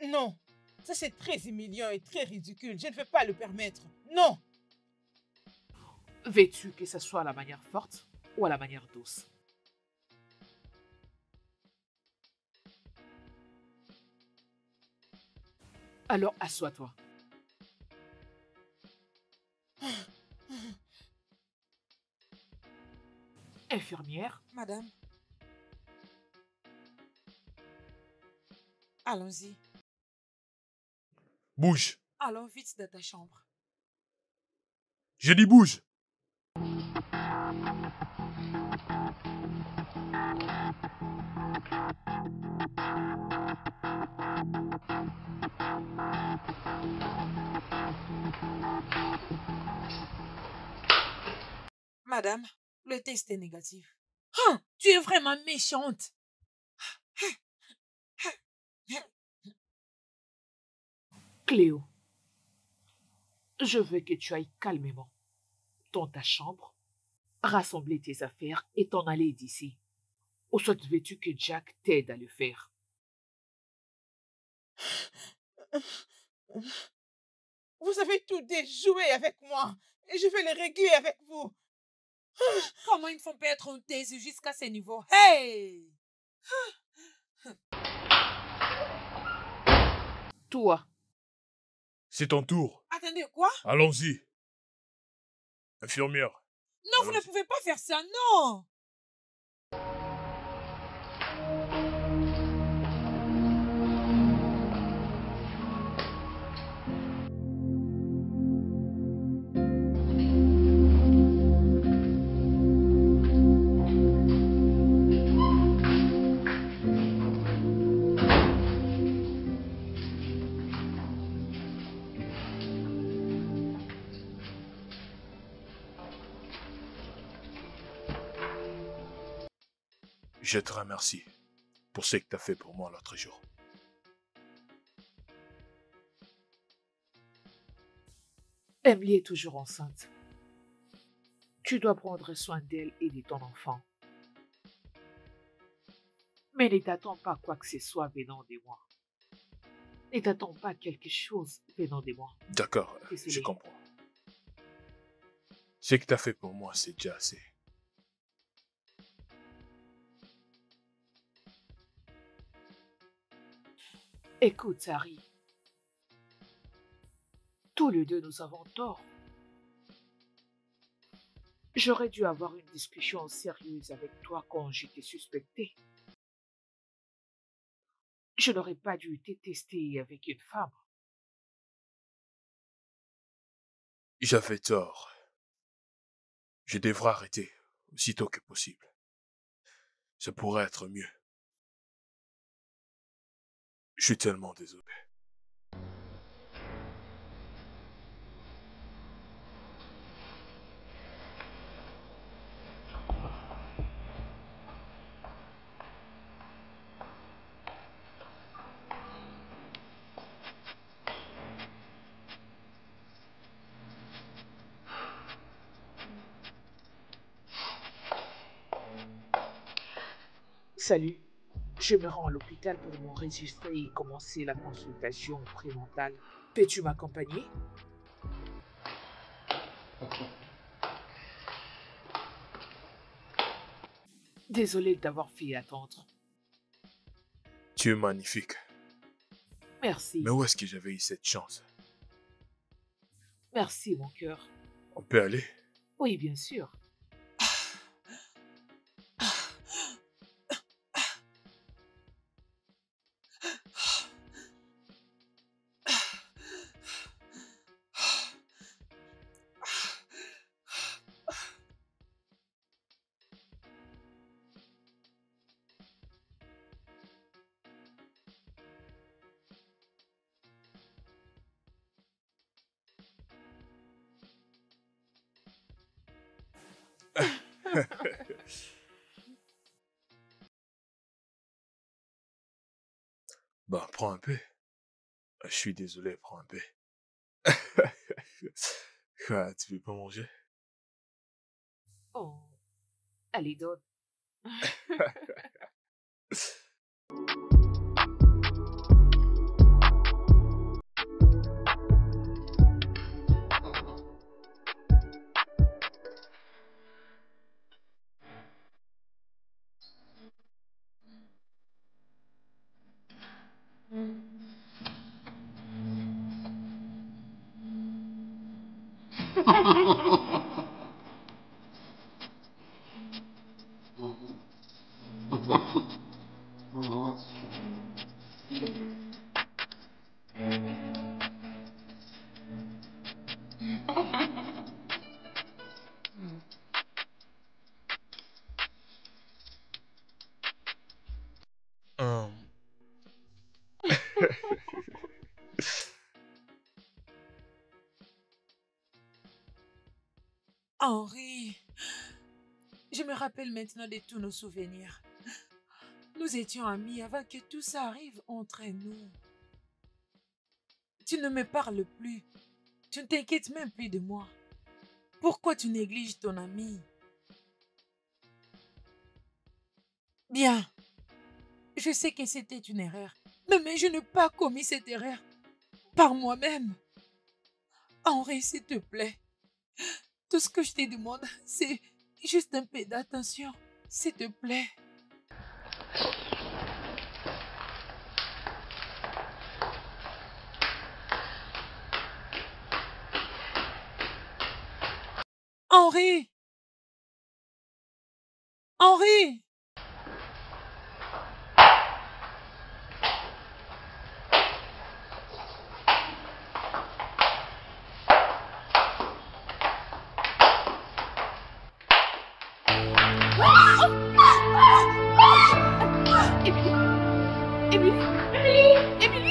Speaker 5: Non. Ça, c'est très humiliant et très ridicule. Je ne vais pas le permettre. Non.
Speaker 1: Veux-tu que ce soit à la manière forte ou à la manière douce? Alors assois-toi. Infirmière,
Speaker 4: Madame, allons-y.
Speaker 2: Bouge.
Speaker 4: Allons vite dans ta chambre.
Speaker 2: Je dis bouge.
Speaker 4: Madame, le test est négatif. Hein, tu es vraiment méchante.
Speaker 1: Cléo, je veux que tu ailles calmement dans ta chambre, rassembler tes affaires et t'en aller d'ici. Ou soit veux-tu que Jack t'aide à le faire?
Speaker 5: Vous avez tout déjoué avec moi et je vais le régler avec vous.
Speaker 4: Comment ils me font perdre un test jusqu'à ce niveau? Hey!
Speaker 1: Toi,
Speaker 2: C'est ton tour.
Speaker 4: Attendez, quoi?
Speaker 2: Allons-y. Infirmière.
Speaker 4: Non, vous ne
Speaker 2: Allons-y.
Speaker 4: pouvez pas faire ça, non!
Speaker 2: Je te remercie pour ce que tu as fait pour moi l'autre jour.
Speaker 1: Emily est toujours enceinte. Tu dois prendre soin d'elle et de ton enfant. Mais ne t'attends pas quoi que ce soit venant de moi. Ne t'attends pas quelque chose venant de moi.
Speaker 2: D'accord,
Speaker 1: Désolé.
Speaker 2: je comprends. Ce que tu as fait pour moi, c'est déjà assez.
Speaker 1: Écoute, Harry. Tous les deux, nous avons tort. J'aurais dû avoir une discussion sérieuse avec toi quand je t'ai suspecté. Je n'aurais pas dû te tester avec une femme.
Speaker 2: J'avais tort. Je devrais arrêter aussitôt que possible. Ça pourrait être mieux. Je suis tellement désolé.
Speaker 1: Salut. Je me rends à l'hôpital pour m'enregistrer et commencer la consultation prénatale. Peux-tu m'accompagner? Désolé de t'avoir fait attendre.
Speaker 2: Tu es magnifique.
Speaker 1: Merci.
Speaker 2: Mais où est-ce que j'avais eu cette chance?
Speaker 1: Merci, mon cœur.
Speaker 2: On peut aller?
Speaker 1: Oui, bien sûr.
Speaker 2: Bah, prends un peu. Je suis désolé, prends un peu. Quoi, tu veux pas manger?
Speaker 1: Oh, allez, donne.
Speaker 2: Hum,
Speaker 4: Henri, je me rappelle maintenant de tous nos souvenirs. Nous étions amis avant que tout ça arrive entre nous. Tu ne me parles plus. Tu ne t'inquiètes même plus de moi. Pourquoi tu négliges ton ami? Bien, je sais que c'était une erreur, mais je n'ai pas commis cette erreur par moi-même. Henri, s'il te plaît, tout ce que je te demande, c'est juste un peu d'attention, s'il te plaît. Henri! Henri!
Speaker 1: Émilie! Émilie!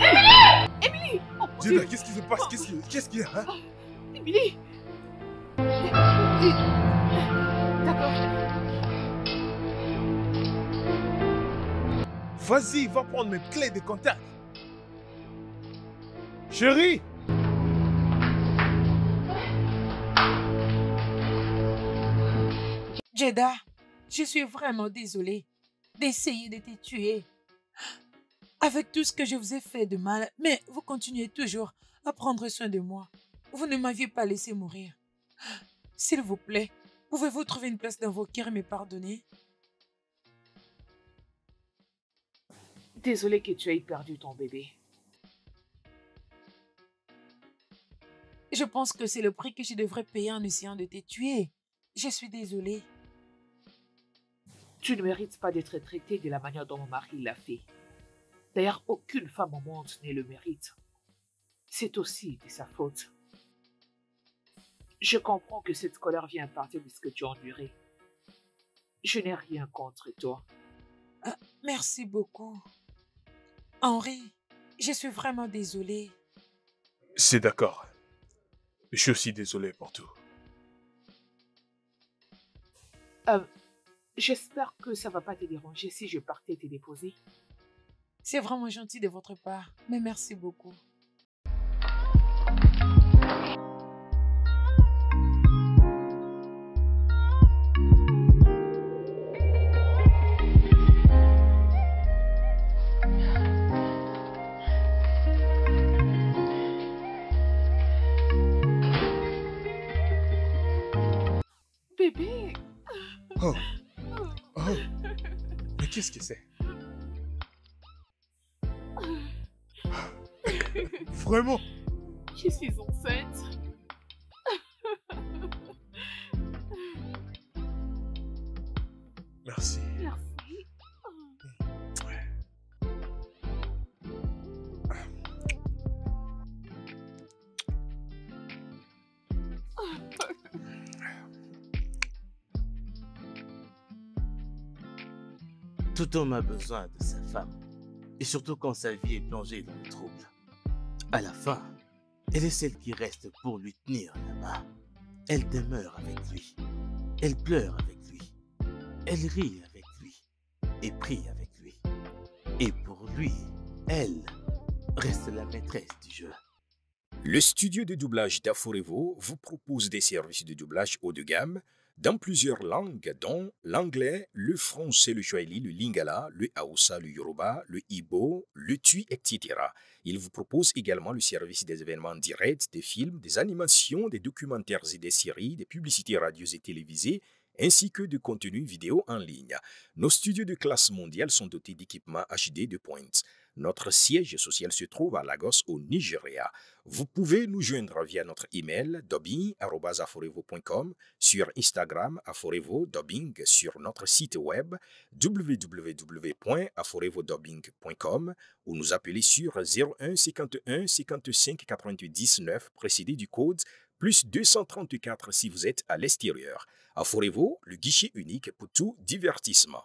Speaker 1: Émilie! Oh mon
Speaker 2: Jada,
Speaker 1: Dieu!
Speaker 2: qu'est-ce qui se passe? Qu'est-ce qu'il y a, hein?
Speaker 1: Émilie! D'accord.
Speaker 2: Vas-y, va prendre mes clés de contact. Chérie!
Speaker 4: Jada, je suis vraiment désolée d'essayer de te tuer. Avec tout ce que je vous ai fait de mal, mais vous continuez toujours à prendre soin de moi. Vous ne m'aviez pas laissé mourir. S'il vous plaît, pouvez-vous trouver une place dans vos cœurs et me pardonner?
Speaker 1: Désolée que tu aies perdu ton bébé.
Speaker 4: Je pense que c'est le prix que je devrais payer en essayant de te tuer. Je suis désolée.
Speaker 1: Tu ne mérites pas d'être traitée de la manière dont mon mari l'a fait. D'ailleurs, aucune femme au monde ne le mérite. C'est aussi de sa faute. Je comprends que cette colère vient à partir de ce que tu as enduré. Je n'ai rien contre toi.
Speaker 4: Merci beaucoup. Henri, je suis vraiment désolée.
Speaker 2: C'est d'accord. Je suis aussi désolé pour tout.
Speaker 1: J'espère que ça va pas te déranger si je partais te déposer.
Speaker 4: C'est vraiment gentil de votre part, mais merci beaucoup.
Speaker 1: Bébé!
Speaker 2: Oh, oh, mais qu'est-ce que c'est? Vraiment?
Speaker 1: Je suis enceinte.
Speaker 2: Merci.
Speaker 1: Merci.
Speaker 3: Tout homme a besoin de sa femme, et surtout quand sa vie est plongée dans le trouble. À la fin, elle est celle qui reste pour lui tenir la main. Elle demeure avec lui, elle pleure avec lui, elle rit avec lui, et prie avec lui. Et pour lui, elle reste la maîtresse du jeu.
Speaker 6: Le studio de doublage d'Aforevo vous propose des services de doublage haut de gamme dans plusieurs langues, dont l'anglais, le français, le swahili, le lingala, le hausa, le yoruba, le ibo, le tui, etc. Il vous propose également le service des événements directs, des films, des animations, des documentaires et des séries, des publicités radios et télévisées, ainsi que de contenus vidéo en ligne. Nos studios de classe mondiale sont dotés d'équipements HD de pointe. Notre siège social se trouve à Lagos, au Nigeria. Vous pouvez nous joindre via notre email dubbing@aforevo.com, sur Instagram aforevo-dubbing, sur notre site web www.aforevodubbing.com ou nous appeler sur 01 51 55 99 précédé du code plus 234 si vous êtes à l'extérieur. Aforevo, le guichet unique pour tout divertissement.